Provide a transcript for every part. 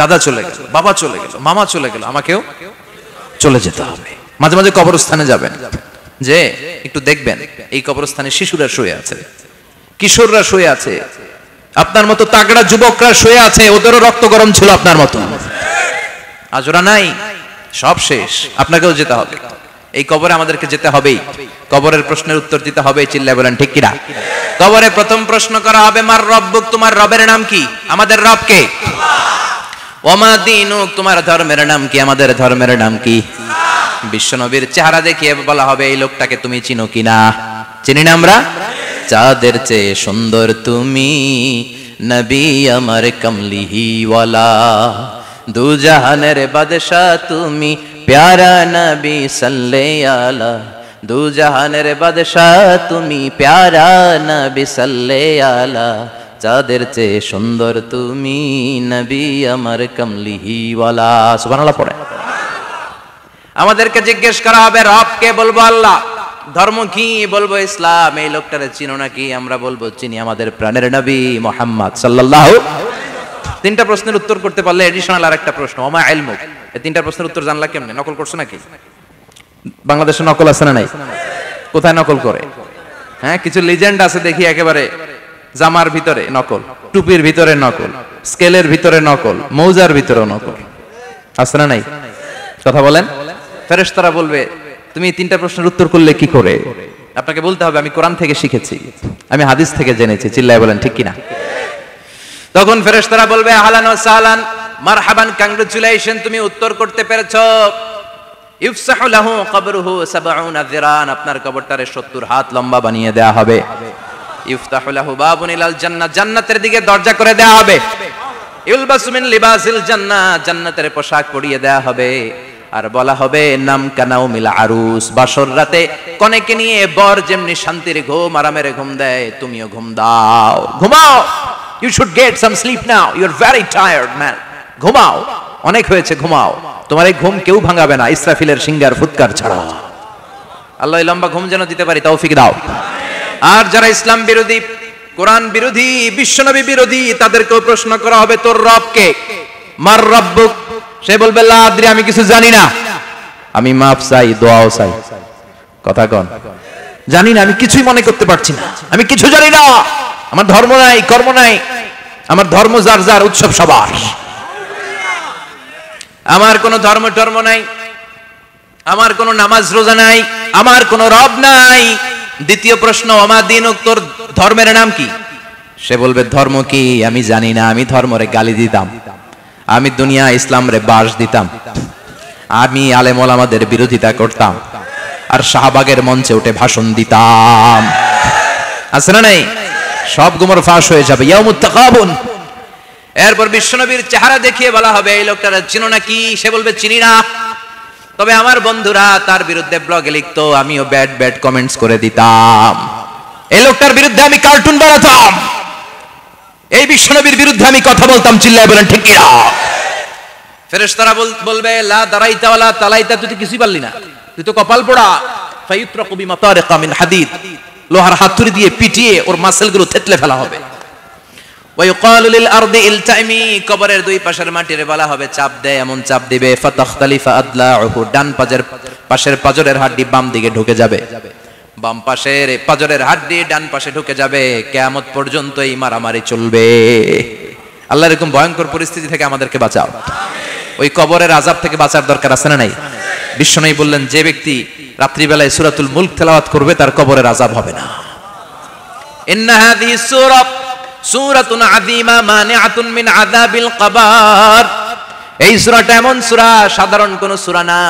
দাদা চলে গেল, বাবা চলে গেল, মামা চলে গেল, আমাকেও চলে যেতে হবে। মাঝে মাঝে কবরস্থানে যাবেন, যে একটু দেখবেন এই কবরস্থানে শিশুরা শুয়ে আছে, কিশোররা শুয়ে আছে, আপনার মতো তাগড়া যুবকরা শুয়ে আছে, ওদেরও রক্ত গরম ছিল আপনার মতো, আজ ওরা নাই, সব শেষ, আপনাকেও যেতে হবে। এই কবরে আমাদেরকে যেতে হবেই, কবরের প্রশ্নের উত্তর দিতে হবে, চিল্লায় বলেন ঠিক কিনা? কবরে প্রথম প্রশ্ন করা হবে, মার রব্বুক, তোমার রবের নাম কি? আমাদের রব কে? ওমা দীনুক, তোমার ধর্মের নাম কি? আমাদের ধর্মের নাম কি? বিশ্বনবীর চেহারা দেখিয়ে বলা হবে, এই লোকটাকে তুমি চিনো কিনা? চিনি না আমরা? চাঁদের চেয়ে সুন্দর তুমি, নবী আমার কমলিহি ওয়ালা, দু জাহানের বাদশা তুমি, প্যারা নবী সাল্লাল্লাহু আলা, দু জাহানের বাদশা তুমি, প্যারা নবী সাল্লাল্লাহু আলা, চাঁদের চেয়ে সুন্দর তুমি, নবী আমার কমলিহি ওয়ালা। সুবহানাল্লাহ পড়ে। আমাদেরকে জিজ্ঞেস করা হবে, রব কে? বলবো আল্লাহ। ধর্ম কি? বলবো ইসলাম। এই লোকটারে চিনো নাকি? আমরা বলবো চিনি, আমাদের প্রাণের নবী মুহাম্মদ সাল্লাল্লাহু। তিনটা প্রশ্নের উত্তর করতে পারলে এডিশনাল আরেকটা প্রশ্ন, ওমা ইলমুক। এই তিনটা প্রশ্নের উত্তর জানলা কেমনে? নকল করছো নাকি? বাংলাদেশে নকল আছে না নাই? কোথায় নকল করে? হ্যাঁ, কিছু লিজেন্ড আছে দেখি, একেবারে জামার ভিতরে নকল, টুপির ভিতরে নকল, স্কেলের ভিতরে নকল, মৌজার ভিতরে নকল, আছে না নাই? কথা বলেন। ফেরেশতারা বলবে, তুমি তিনটা প্রশ্নের উত্তর করলে কি করে? আপনাকে বলতে হবে, আমি কোরআন থেকে শিখেছি, আমি হাদিস থেকে জেনেছি। চিল্লায় বলেন ঠিক কিনা? তখন ফেরেশতারা বলবে, আহলান ওয়া সাহলান, মারহাবান, কংগ্রাচুলেশন, তুমি উত্তর করতে পেরেছো। ইফসাহু লাহু কবরুহু ৭০ যিরান, আপনার কবরটারে ৭০ হাত লম্বা বানিয়ে দেয়া হবে। ইফতাহু লাহু বাবুন ইলাল জান্নাহ, জান্নাতের দিকে দরজা করে দেয়া হবে। ইলবাসু মিন লিবাসিল জান্নাহ, জান্নাতের পোশাক পরিয়ে দেয়া হবে। আর বলা হবে, নাম কানাউ মিল আরুস, বাসর রাতে কনেকে নিয়ে বর যেমনি শান্তির ঘুম, আরামের ঘুম দেয়, তুমিও ঘুম দাও, ঘুমাও। You should get some sleep now, you are very tired man, ঘুমাও, অনেক হয়েছে, ঘুমাও। তোমার এই ঘুম কেউ ভাঙাবে না, ইসরাফিলের সিঙ্গার ফুৎকার ছাড়া। আল্লাহ এই লম্বা ঘুম যেন দিতে পারি, তৌফিক দাও। আর যারা ইসলাম বিরোধী, কোরআন বিরোধী, বিশ্বনবী বিরোধী, তাদেরকেও প্রশ্ন করা হবে, তোর রব কে? মার রব্বুক, সে বলবে, লা আদরি, আমি কিছু জানি না, আমি মাফ চাই, দোয়াও চাই। কথা কন, জানি না, আমি কিছুই মনে করতে পারছি না, আমি কিছু জানি না, আমার ধর্ম নাই, কর্ম নাই, আমার ধর্ম যার যার, উৎসব সবার, আমার কোনো ধর্ম টর্ম নাই, আমার কোনো নামাজ রোজা নাই, আমার কোনো রব নাই। দ্বিতীয় প্রশ্ন, ওমা দীনুক, তোর ধর্মের নাম কি? সে বলবে, ধর্ম কি? আমি জানি না, আমি ধর্মরে গালি দিতাম, আমি দুনিয়া ইসলাম রে বাস দিতাম, আমি আলেম ওলামাদের বিরোধিতা করতাম, আর শাহবাগের মঞ্চে উঠে ভাষণ দিতাম। আছে না নাই? সব গুমর ফাঁস হয়ে যাবে, ইয়াউমুত তাকাবুন। এরপর বিশ্বনবীর চেহারা দেখিয়ে বলা হবে, এই লোকটারা চিনো নাকি? সে বলবে, চিনি না, তবে আমার বন্ধুরা তার বিরুদ্ধে ব্লগে লিখতো, আমিও ব্যাড ব্যাড কমেন্টস করে দিতাম, এই লোকটার বিরুদ্ধে আমি কার্টুন বানাতাম, এই বিশ্বনবীর বিরুদ্ধে আমি কথা বলতাম। চিল্লায় বলেন ঠিক কিনা? ফেরেশতারা বলবে, লা দারাইতা ওয়ালা তালাইতা, তুই তো কিছুই পারলি না, তুই তো কপাল পোড়া। ফায়ুত্রাকু বিমাতারিকা মিন হাদিদ, লোহার হাতুড়ি দিয়ে পিটিয়ে ওর মাসেলগুলো থেতলে ফেলা হবে। ওয়া ইউকালু লিল আরদি ইলতাইমি, কবরের দুই পাশের মাটিরে বলা হবে, চাপ দে, এমন চাপ দিবে, ফাতাখতালিফা আদলাউহু, ডান পাশের পাজরের হাড়টি বাম দিকে ঢুকে যাবে, বাম পাশের পাজরের হাড়টি ডান পাশে ঢুকে যাবে। কিয়ামত পর্যন্ত এই মারামারি চলবে। আল্লাহ এরকম ভয়ঙ্কর পরিস্থিতি থেকে আমাদেরকে বাঁচাও। ওই কবরের আযাব থেকে বাঁচার দরকার আছে না নাই? বিশ্বনবী বললেন, যে ব্যক্তি রাত্রিবেলায় সূরাতুল মুলক তেলাওয়াত করবে, তার কবরের আযাব হবে না। ইন্না হাযিহি সূরাতুন আযীমা মানিআতুন মিন আযাবিল কবর, এই সূরাটা এমন সূরা, সাধারণ কোন সূরা না।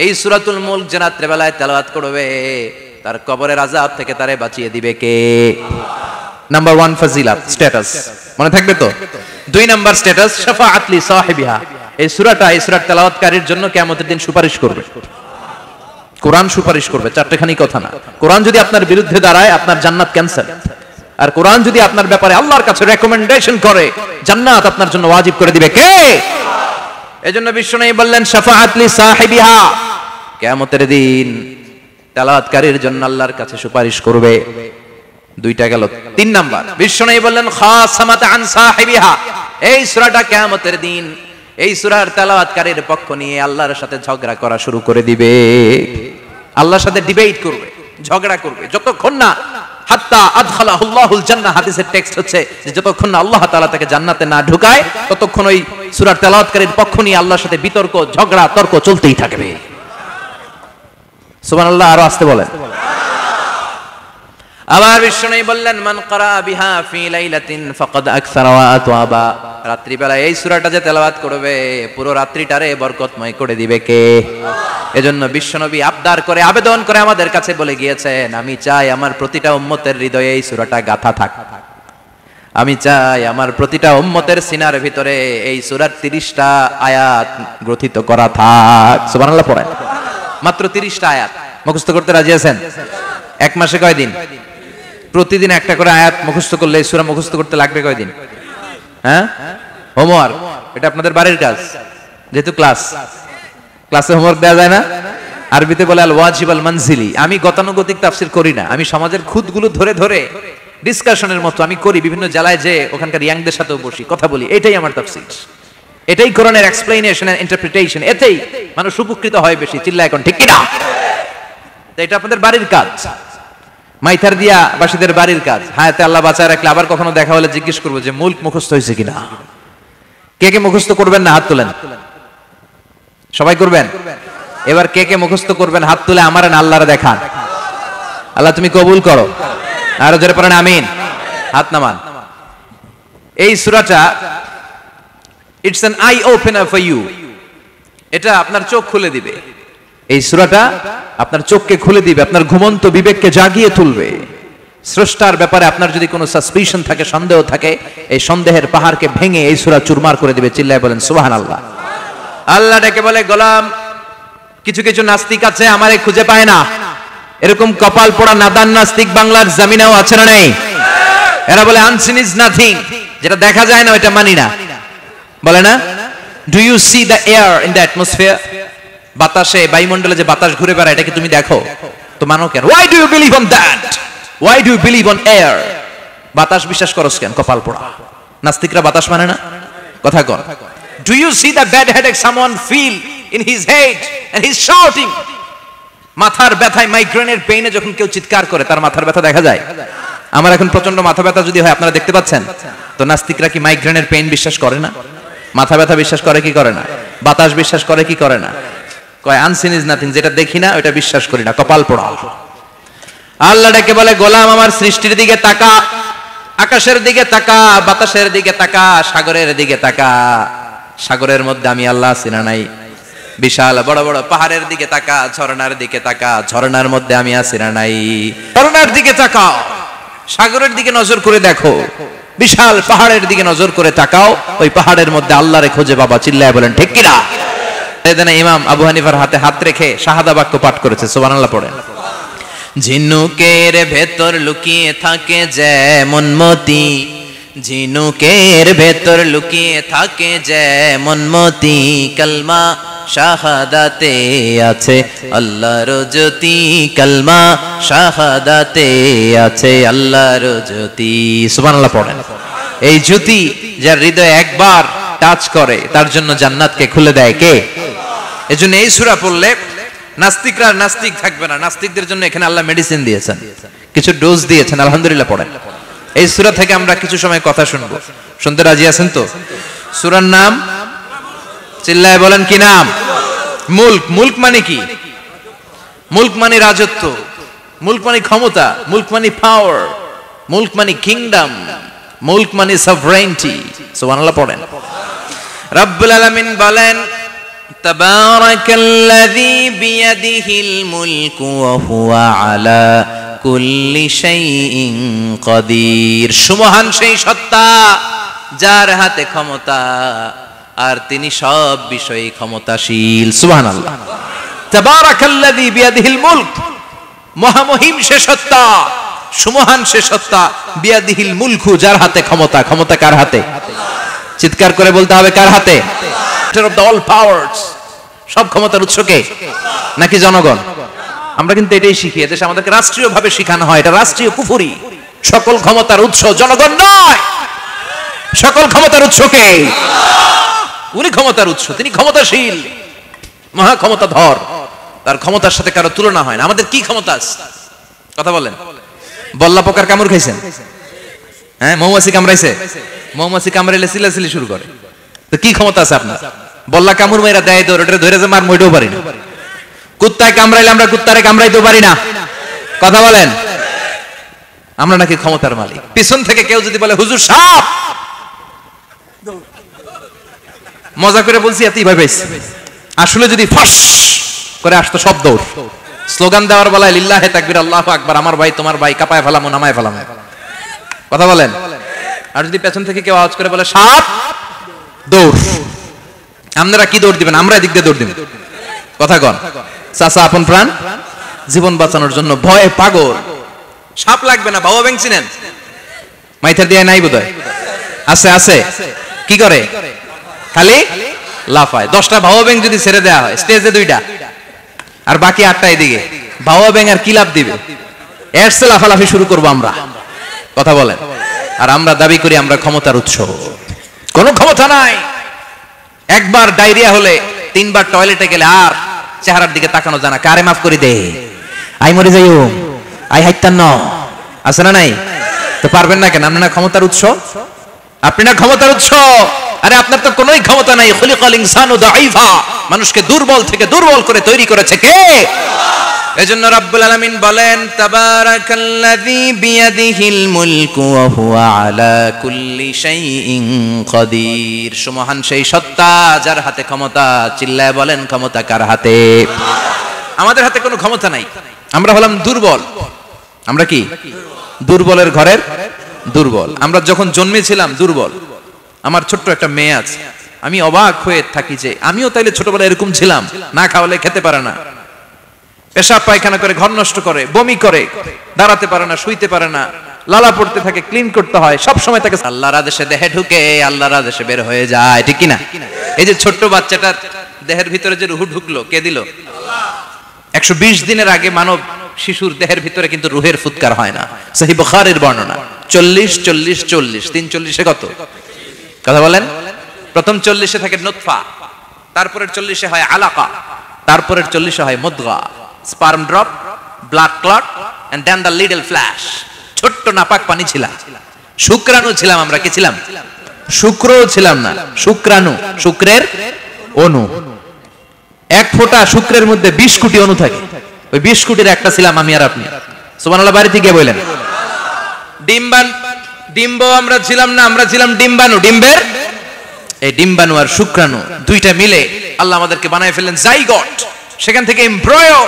এই সূরাতুল মুলক যে রাত্রিবেলায় তেলাওয়াত করবে, তার কবরের আযাব থেকে তারে বাঁচিয়ে দিবে কে? নাম্বার 1 ফজিলাত, স্ট্যাটাস, মনে থাকবে তো? 2 নাম্বার স্ট্যাটাস, শাফাআত লি সাহিবিহা, এই সূরাটা, এই সূরার তেলাওয়াতকারীর জন্য কিয়ামতের দিন সুপারিশ করবে। কোরআন সুপারিশ করবে, চারটেখানি কথা না। কোরআন যদি আপনার বিরুদ্ধে দাঁড়ায়, আপনার জান্নাত ক্যান্সেল। আর কোরআন যদি আপনার ব্যাপারে আল্লাহর কাছে রেকমেন্ডেশন করে, জান্নাত আপনার জন্য ওয়াজিব করে দিবে কে? এজন্য বিশ্বনবী বললেন, শাফাআত লি সাহিবিহা, কিয়ামতের দিন তেলাওয়াতকারীর জন্য আল্লাহর কাছে সুপারিশ করবে। 2টা গেল। 3 নাম্বার, বিশ্বনবী বললেন, খাসামাত আন সাহিবিহা, এই সূরাটা কিয়ামতের দিন এই সূরার তেলাওয়াতকারীর পক্ষ নিয়ে আল্লাহর সাথে ঝগড়া করা শুরু করে দিবে, আল্লাহর সাথে ডিবেট করবে, ঝগড়া করবে, যতক্ষণ না হাত্তা আদখালাহুল্লাহুল জান্নাহ। হাদিসের টেক্সট হচ্ছে যে যতক্ষণ না আল্লাহ তাআলা তাকে জান্নাতে না ঢুকায় ততক্ষণ ওই সূরার তেলাওয়াতকারীর পক্ষ নিয়ে আল্লাহর সাথে বিতর্ক, ঝগড়া, তর্ক চলতেই থাকবে। সুবহানাল্লাহ, আরো আসতে বলেন। আবার বিশ্বনবী বললেন, মান ক্বারা বিহা ফি লাইলাতিন ফাকাদ আকসারা ওয়া আতওয়াবা। রাত্রি বেলায় এই সূরাটা যে তেলাওয়াত করবে পুরো রাত্রিটারে বরকতময় করে দিবে কে? এজন্য বিশ্বনবী আবদার করে, আবেদন করে আমাদের কাছে বলে গিয়েছেন, আমি চাই আমার প্রতিটা উম্মতের হৃদয়ে এই সূরাটা গাঁথা থাক। আমি চাই আমার প্রতিটা উম্মতের সিনার ভিতরে এই সূরার 30টা আয়াত গ্রথিত করা থাক। সুবহানাল্লাহ পড়েন। মাত্র 30টা আয়াত মুখস্থ করতে রাজি আছেন? এক মাসে কয় দিন? প্রতিদিন একটা করে আয়াত মুখস্থ করলে এই সূরা মুখস্থ করতে লাগবে কয় দিন? হ্যাঁ, হোমওয়ার্ক। এটা আপনাদের বাড়ির কাজ, যেহেতু ক্লাসে হোমওয়ার্ক দেওয়া যায় না। আরবিতে বলে আল ওয়াজিব আল মানজিলি। আমি গতানুগতিক তাফসীর করি না, আমি সমাজের খুঁতগুলো ধরে ধরে ডিসকাশনের মতো আমি করি। বিভিন্ন জেলায় যে ওখানকার ইয়াংদের সাথেও বসি, কথা বলি। এটাই আমার তাফসীর, এটাই কোরআনের এক্সপ্লেনেশন এন্ড ইন্টারপ্রিটেশন। এতেই মানুষ উপকৃত হয় বেশি। চিল্লা এখন ঠিক কিনা? এটা আপনাদের বাড়ির কাজ, মাইথার দিয়া বাসীদের বাড়ির কাজ। হায়াতে আল্লাহ বাঁচায় রাখলে আবার কখনো দেখা হলে জিজ্ঞেস করবো যে মুল্ক মুখস্থ হয়েছে কিনা। কে কে মুখস্থ করবেন না হাত তুলেন। সবাই করবেন। এবার কে কে মুখস্থ করবেন হাত তুলে আমার আল্লাহরে দেখান। আল্লাহ তুমি কবুল করো। আরো জোরে পড়েন আমিন। হাত নামান। এই সূরাটা it's an eye opener for you. এটা আপনার চোখ খুলে দিবে। এই সূরাটা আপনার চোখকে খুলে দিবে, আপনার ঘুমন্ত বিবেককে জাগিয়ে তুলবে। স্রষ্টার ব্যাপারে আপনার যদি কোনো সাসপিশন থাকে, সন্দেহ থাকে, এই সন্দেহের পাহাড়কে ভেঙে এই সূরা চুরমার করে দিবে। চিল্লায় বলেন সুবহানাল্লাহ। আল্লাহ ডেকে বলে, গোলাম, কিছু কিছু নাস্তিক আছে আমারে খুঁজে পায় না। এরকম কপাল পোড়া নাদান নাস্তিক বাংলার জমিনেও আছে না নেই? এরা বলে আনসিন ইজ নাথিং, যেটা দেখা যায় না ওটা মানি না। বলে না, do you see the air in the atmosphere? বাতাসে, বায়ুমণ্ডলে যে বাতাস ঘুরে বেড়ায়, এটাকে তুমি দেখো তো মানো কেন? Why do you believe on that? Why do you believe on air? বাতাস বিশ্বাস করছ কেন? কপাল পোড়া নাস্তিকরা বাতাস মানে না। কথা কর। Do you see the bad headache someone feel in his head and he is shouting? মাথার ব্যথায়, মাইগ্রেনের পেইনে যখন কেউ চিৎকার করে তার মাথার ব্যথা দেখা যায়। আমার এখন প্রচন্ড মাথা ব্যথা যদি হয়, আপনারা দেখতে পাচ্ছেন তো। নাস্তিকরা কি মাইগ্রেনের পেইন বিশ্বাস করে না? মাথা ব্যথা বিশ্বাস করে কি করে না? বাতাস বিশ্বাস করে কি করে না? কয় আনসিন ইজ নাথিং, যেটা দেখি না ওটা বিশ্বাস করি না। কপাল পোড়া। আল্লাহ ডেকে বলে, গোলাম আমার সৃষ্টির দিকে তাকা, আকাশের দিকে তাকা, বাতাসের দিকে তাকা, সাগরের দিকে তাকা। সাগরের মধ্যে আমি আল্লাহ আছি না নাই? বিশাল বড় বড় পাহাড়ের দিকে তাকা, ঝর্ণার দিকে তাকা, ঝর্ণার মধ্যে আমি আছি না নাই? ঝর্ণার দিকে তাকাও, সাগরের দিকে নজর করে দেখো, বিশাল পাহাড়ের দিকে নজর করে তাকাও, ওই পাহাড়ের মধ্যে আল্লাহরে খুঁজে পাবা। চিল্লায় বলেন ঠিক কিনা? এখানে ইমাম আবু হানিফার হাতে হাত রেখে শাহাদা বাক্য পাঠ করেছে। সুবহানাল্লাহ পড়েন। ঝিনুকের ভেতর লুকিয়ে থাকে যেমন মতি, ঝিনুকের ভেতর লুকিয়ে থাকে যেমন মতি, কালমা শাহাদাতে আছে আল্লাহর জ্যোতি, কালমা শাহাদাতে আছে আল্লাহর জ্যোতি। সুবহানাল্লাহ পড়েন। এই জ্যোতি যার হৃদয়ে একবার টাচ করে তার জন্য জান্নাতকে খুলে দেয় কে? এজন্য এই সূরা পড়লে নাস্তিকরা নাস্তিক থাকবে না। নাস্তিকদের জন্য এখানে আল্লাহ মেডিসিন দিয়েছেন, কিছু ডোজ দিয়েছেন। আলহামদুলিল্লাহ পড়েন। এই সূরা থেকে আমরা কিছু সময় কথা শুনবো। শুনতে রাজি আছেন তো? সূরার নাম চিল্লায় বলেন কি নাম? মুলক। মুলক মানে কি? মুলক মানে রাজত্ব, মুলক মানে ক্ষমতা, মুলক মানে পাওয়ার, মুলক মানে কিংডম, মুলক মানে সভরেনিটি। সুবহানাল্লাহ পড়েন। রব্বুল আলামিন বলেন, তাবারাকাল্লাযী বিয়াদিহিল মুলকু ওয়া হুয়া আলা কুল্লি শাইইন কাদির। সুমহান সেই সত্তা যার হাতে ক্ষমতা আর তিনি সব বিষয়ে ক্ষমতাশীল। সুবহানাল্লাহ। তাবারাকাল্লাযী বিয়াদিহিল মুলক, মহামহিম সে সত্তা, সুমহান সে সত্তা, বিয়াদিহিল মুলকু, যার হাতে ক্ষমতা। ক্ষমতা কার হাতে? চিৎকার করে বলতে হবে কার হাতে? Of the all powers. সব ক্ষমতার উৎস কে? নাকি জনগণ? আমরা কিন্তু এটাই শিখি, এদেশে আমাদেরকে রাষ্ট্রীয়ভাবে শেখানো হয়, এটা রাষ্ট্রীয় কুফরি। সকল ক্ষমতার উৎস জনগণ নয়, সকল ক্ষমতার উৎস কে? উনি ক্ষমতার উৎস, তিনি ক্ষমতাশীল, মহা ক্ষমতাধর, তার ক্ষমতার সাথে কারো তুলনা হয় না। আমাদের কি ক্ষমতা আছে? কথা বলেন। বল্লা পোকার কামড় খাইছেন? হ্যাঁ, মৌমাছি কামড়াইছে? মৌমাছি কামড়াইলে চিল্লাচিল্লি শুরু করে, তো কি ক্ষমতা আছে আপনার? বল্লা কামড় মেয়েরা দেয় দৌড়, ওটা ধরে যে মার মইটাও পারি না। কুত্তায় কামড়াইলে আমরা কুত্তারে কামড়াইতেও পারি না। কথা বলেন। আমরা নাকি ক্ষমতার মালিক। পিছন থেকে কেউ যদি বলে হুজুর সাপ, মজা করে বলছি এতই ভাই পাইছি, আসলে যদি ফস করে আসতো সব দৌড়। স্লোগান দেওয়ার বেলায় লিল্লাহে তাকবীর, আল্লাহু আকবার, আমার ভাই তোমার ভাই, কাপায় ফেলামো নামায় ফেলামো। কথা বলেন। আর যদি পেছন থেকে কেউ আওয়াজ করে বলে সাপ, দৌড়। আপনারা কি দৌড় দিবেন? আমরা এদিক দিয়ে দৌড় দিব। কথা কন। চাচা আপন প্রাণ জীবন বাঁচানোর জন্য ভয়ে পাগল। সাপ লাগবে না, বাবা ব্যাং চিনেন? মাইথার দিয়ে নাই বোধহয়, আছে আছে। কি করে? খালি লাফায়। 10টা ভাওয়া ব্যাং যদি ছেড়ে দেওয়া হয় স্টেজে 2টা আর বাকি 8টা এদিকে, ভাওয়া ব্যাং আর কি লাভ দিবে? এর চেয়ে লাফালাফি শুরু করবো আমরা। কথা বলেন। আর আমরা দাবি করি আমরা ক্ষমতার উৎস। কোনো ক্ষমতা নাই। একবার ডায়রিয়া হলে 3বার টয়লেটে গেলে আর চেহারার দিকে তাকানো যায় না। কারে মাফ করে দে, আই মরে যাইও, আই হাইতান ন, আছে না নাই? তো পারবেন না কেন? আপনি না ক্ষমতার উৎস, আপনি না ক্ষমতার উৎস। আরে আপনার তো কোনোই ক্ষমতা নাই। খুলিকাল ইনসানু দাঈফা, মানুষকে দুর্বল থেকে দুর্বল করে তৈরি করেছে কে? এজন্য রব্বুল আলামিন বলেন তাবারাকাল্লাযী বিয়াদিহিল মুলকু ওয়া হুয়া আলা কুল্লি শাইইন কাদির। সুমহান সেই সত্তা যার হাতে ক্ষমতা। চিল্লায় বলেন ক্ষমতা কার হাতে? আমাদের হাতে কোনো ক্ষমতা নাই। আমরা হলাম দুর্বল। আমরা কি? দুর্বলের ঘরের দুর্বল। আমরা যখন জন্মেছিলাম দুর্বল। আমার ছোট্ট একটা মেয়ে আছে, আমি অবাক হয়ে থাকি যে আমিও তাইলে ছোটবেলায় এরকম ছিলাম। না খাওয়ালে খেতে পারে না, পেশাব পায়খানা করে, ঘর নষ্ট করে, বমি করে, দাঁড়াতে পারে না, শুইতে পারে না, লালা পড়তে থাকে, ক্লিন করতে হয়, সব সময় তাকে আল্লাহর আদেশে দেহে ঢুকে, আল্লাহর আদেশে বের হয়ে যায়। ঠিক কি না? এই যে ছোট্ট বাচ্চাটার দেহের ভিতরে যে রুহ ঢুকলো, কে দিল? 120 দিনের আগে মানব শিশুর দেহের ভিতরে কিন্তু রুহের ফুৎকার হয় না। সহিহ বুখারীর বর্ণনা 40 40 40 340 কত? কথা বলেন। প্রথম 40 থাকে নুতফা, তারপরের 40 হয় আলাকা, তারপরের 40 হয় মুদগা, sperm drop, blood clot and then the little flesh. ছোট্ট নাপাক পানি ছিলাম, শুক্রাণু ছিলাম আমরা। কি ছিলাম? শুক্রও ছিলাম না, শুক্রাণু, শুক্রের অণু। এক ফোঁটা শুক্রের মধ্যে 20 কোটি অণু থাকে। ওই 20 কোটির একটা ছিলাম আমি আর আপনি। সুবহানাল্লাহ। বাড়িতে গিয়ে বলেন। ডিম্ব আমরা ছিলাম না, আমরা ছিলাম ডিম্বাণু। ডিম্বের এই ডিম্বাণু আর শুক্রাণু দুইটা মিলে আল্লাহ আমাদেরকে বানায় ফেললেন জাইগট। সেখান থেকে এমব্রয়ো,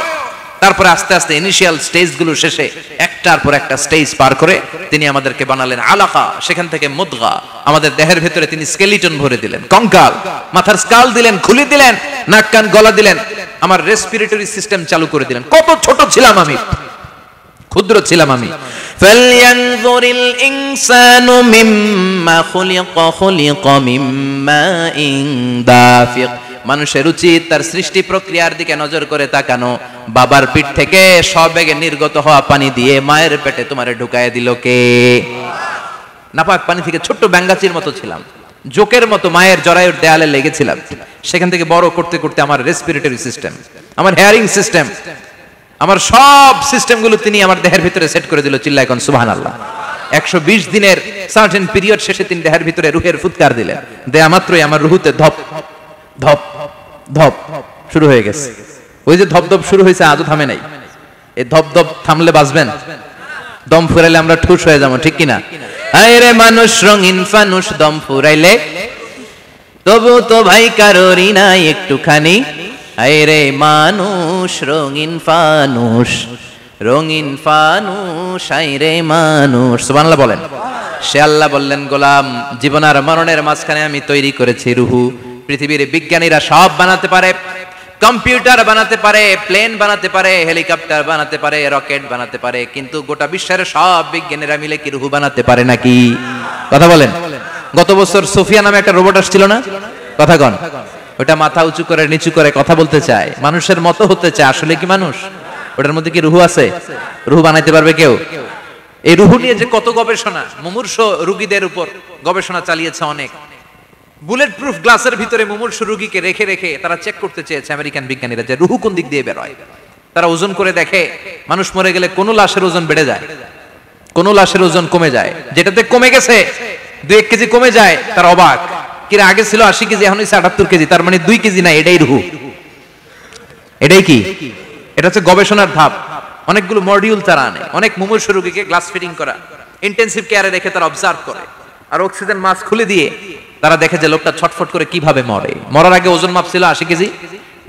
তারপরে আস্তে আস্তে ইনিশিয়াল স্টেজগুলো শেষে একটার পর একটা স্টেজ পার করে তিনি আমাদেরকে বানালেন আলাকা। সেখান থেকে মুদগা, আমাদের দেহের ভেতরে তিনি স্কেলিটন ভরে দিলেন, কঙ্কাল, মাথার স্কাল দিলেন, খুলি দিলেন, নাক কান গলা দিলেন, আমার রেসপিরেটরি সিস্টেম চালু করে দিলেন। কত ছোট ছিলাম আমি, ক্ষুদ্র ছিলাম আমি। ফালয়ানজুরিল ইনসানু মিম্মা খুলিকা, খুলিকা মিম্মা ইন দাফিক। মানুষের উচিত তার সৃষ্টি প্রক্রিয়ার দিকে নজর করে তাকানো। বাবার পিঠ থেকে সবেগে নির্গত হওয়া পানি দিয়ে মায়ের পেটে তোমারে ঢুকায় দিল কে? নাপাক পানি থেকে ছোট্ট ব্যাঙ্গাচির মতো ছিলাম, জোকের মতো মায়ের জরায়ুর দেয়ালে লেগেছিলাম। সেখান থেকে বড় করতে করতে আমার রেসপিরেটরি সিস্টেম, আমার হেয়ারিং সিস্টেম, আমার সব সিস্টেমগুলো তিনি আমার দেহের ভিতরে সেট করে দিল। চিল্লায় কোন সুবহানাল্লাহ। 120 দিনের সার্টেন পিরিয়ড শেষে তিনি দেহের ভিতরে রুহের ফুৎকার দিলেন। দেয়া মাত্রই আমার রুহুতে ধপ ধপ ধপ শুরু হয়ে গেছে। ওই যে ধপ ধপ শুরু হয়েছে, আজও থামে নাই। এই ধপ ধপ থামলে বাঁচবেন, দম ফুরাইলে আমরা ঠুস হয়ে যাবো। ঠিক কিনা? আরে মানুষ রঙিন ফানুষ, দম ফুরাইলে তবু তো ভাই কারোরই নাই একটুখানি। আরে মানুষ রঙিন ফানুষ, রঙিন ফানুষ, আইরে মানুষ। সুবহানাল্লাহ বলেন। সে আল্লাহ বললেন, গোলাম, জীবন আর মরণের মাঝখানে আমি তৈরি করেছি রুহু। পৃথিবীর বিজ্ঞানীরা সব বানাতে পারে, কম্পিউটার বানাতে পারে, প্লেন বানাতে পারে, হেলিকপ্টার বানাতে পারে, রকেট বানাতে পারে, কিন্তু গোটা বিশ্বের সব বিজ্ঞানীরা মিলে কি রুহু বানাতে পারে নাকি? কথা বলেন। গত বছর সোফিয়া নামে একটা রোবট আসছিল না? কথা কন। ওটা মাথা উঁচু করে নিচু করে কথা বলতে চায়, মানুষের মতো হতে চায়। আসলে কি মানুষ? ওটার মধ্যে কি রুহু আছে? রুহু বানাইতে পারবে কেউ? এই রুহু নিয়ে যে কত গবেষণা, মুমূর্ষ রোগীদের উপর গবেষণা চালিয়েছে অনেক। বুলেট প্রুফ গ্লাসের ভিতরে মুমূর্ষু রোগীকে রেখে রেখে তারা চেক করতে চেয়েছে আমেরিকান বিজ্ঞানীরা যে রুহু কোন দিক দিয়ে বের হয়। তারা ওজন করে দেখে মানুষ মরে গেলে কোন লাশের ওজন বেড়ে যায়, কোন লাশের ওজন কমে যায়। যেটাতে কমে গেছে 2-1 কেজি কমে যায়, তার অবাক, কিরে আগে ছিল 80 কেজি এখন হইছে 78 কেজি, তার মানে 2 কেজি না, এটাই রুহু। এটাই কি? এটা হচ্ছে গবেষণার ধাপ। অনেকগুলো মডিউল তারা আনে, অনেক মুমূর্ষু রোগীকে গ্লাস ফিটিং করা, ইন্টেনসিভ কেয়ারে রেখে তারা অবজার্ভ করে, আর অক্সিজেন মাস্ক খুলে দিয়ে তারা দেখে যে লোকটা ছটফট করে কিভাবে মরে। মরার আগে ওজন মাপছিল 80 কেজি,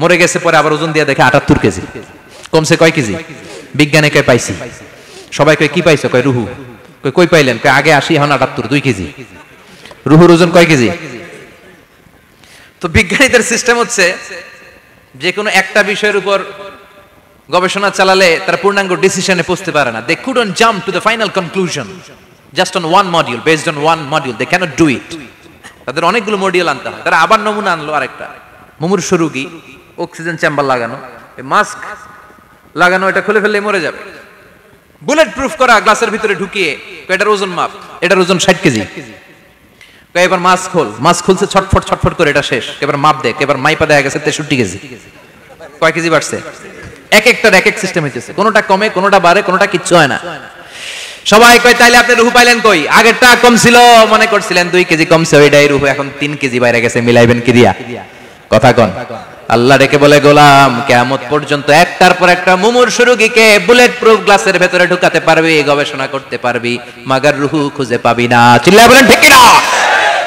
মরে গেছে পরে আবার ওজন দিয়ে দেখে 78 কেজি। কমছে কয় কেজি? বিজ্ঞানে কয় পাইছি। সবাই কয় কি পাইছো? কয় রুহু। কই পাইলেন? কয় আগে 80 এখন 78, 2 কেজি। রুহুর ওজন কয় কেজি? তো বিজ্ঞানীদের সিস্টেম হচ্ছে যে কোনো একটা বিষয়ের উপর গবেষণা চালালে তারা পূর্ণাঙ্গ ডিসিশনে পৌঁছতে পারে না। They couldn't jump to the final conclusion just on one module, based on one module. They cannot do it. তাদের অনেকগুলো মডিউল আনতে হয়। তারা আবার নমুনা আনলো আরেকটা, মুমূর্ষু রোগী, অক্সিজেন চেম্বার লাগানো, মাস্ক লাগানো, এটা খুলে ফেললে মরে যাবে। বুলেট প্রুফ করা গ্লাসের ভিতরে ঢুকিয়ে এটার ওজন মাপ, এটার ওজন 60 কেজি। এবার মাস্ক খোল, মাস্ক খুলছে ছটফট ছটফট করে, এটা শেষ। এবার মাপ দেখ, এবার মাইপা দেখা গেছে 63 কেজি। কয় কেজি বাড়ছে? এক একটার এক এক সিস্টেম হইতেছে, কোনোটা কমে, কোনোটা বাড়ে, কোনোটা কিচ্ছু হয় না। সবাই কয় তাইলে আপনি রুহু পাইলেন কই? আগেরটা কম ছিল, মনে করছিলেন 2 কেজি কমছে, ওইটাই রুহু, এখন 3 কেজি বাইরে গেছে, মিলাইবেন কি দিয়া? কথা কন। আল্লাহ ডেকে বলে, গোলাম কিয়ামত পর্যন্ত একটার পর একটা মুমূর্ষু রোগীকে বুলেট প্রুফ গ্লাসের ভেতরে ঢুকাতে পারবি, গবেষণা করতে পারবি, মাগার রুহু খুঁজে পাবি না। চিল্লায় বলেন ঠিক কিনা?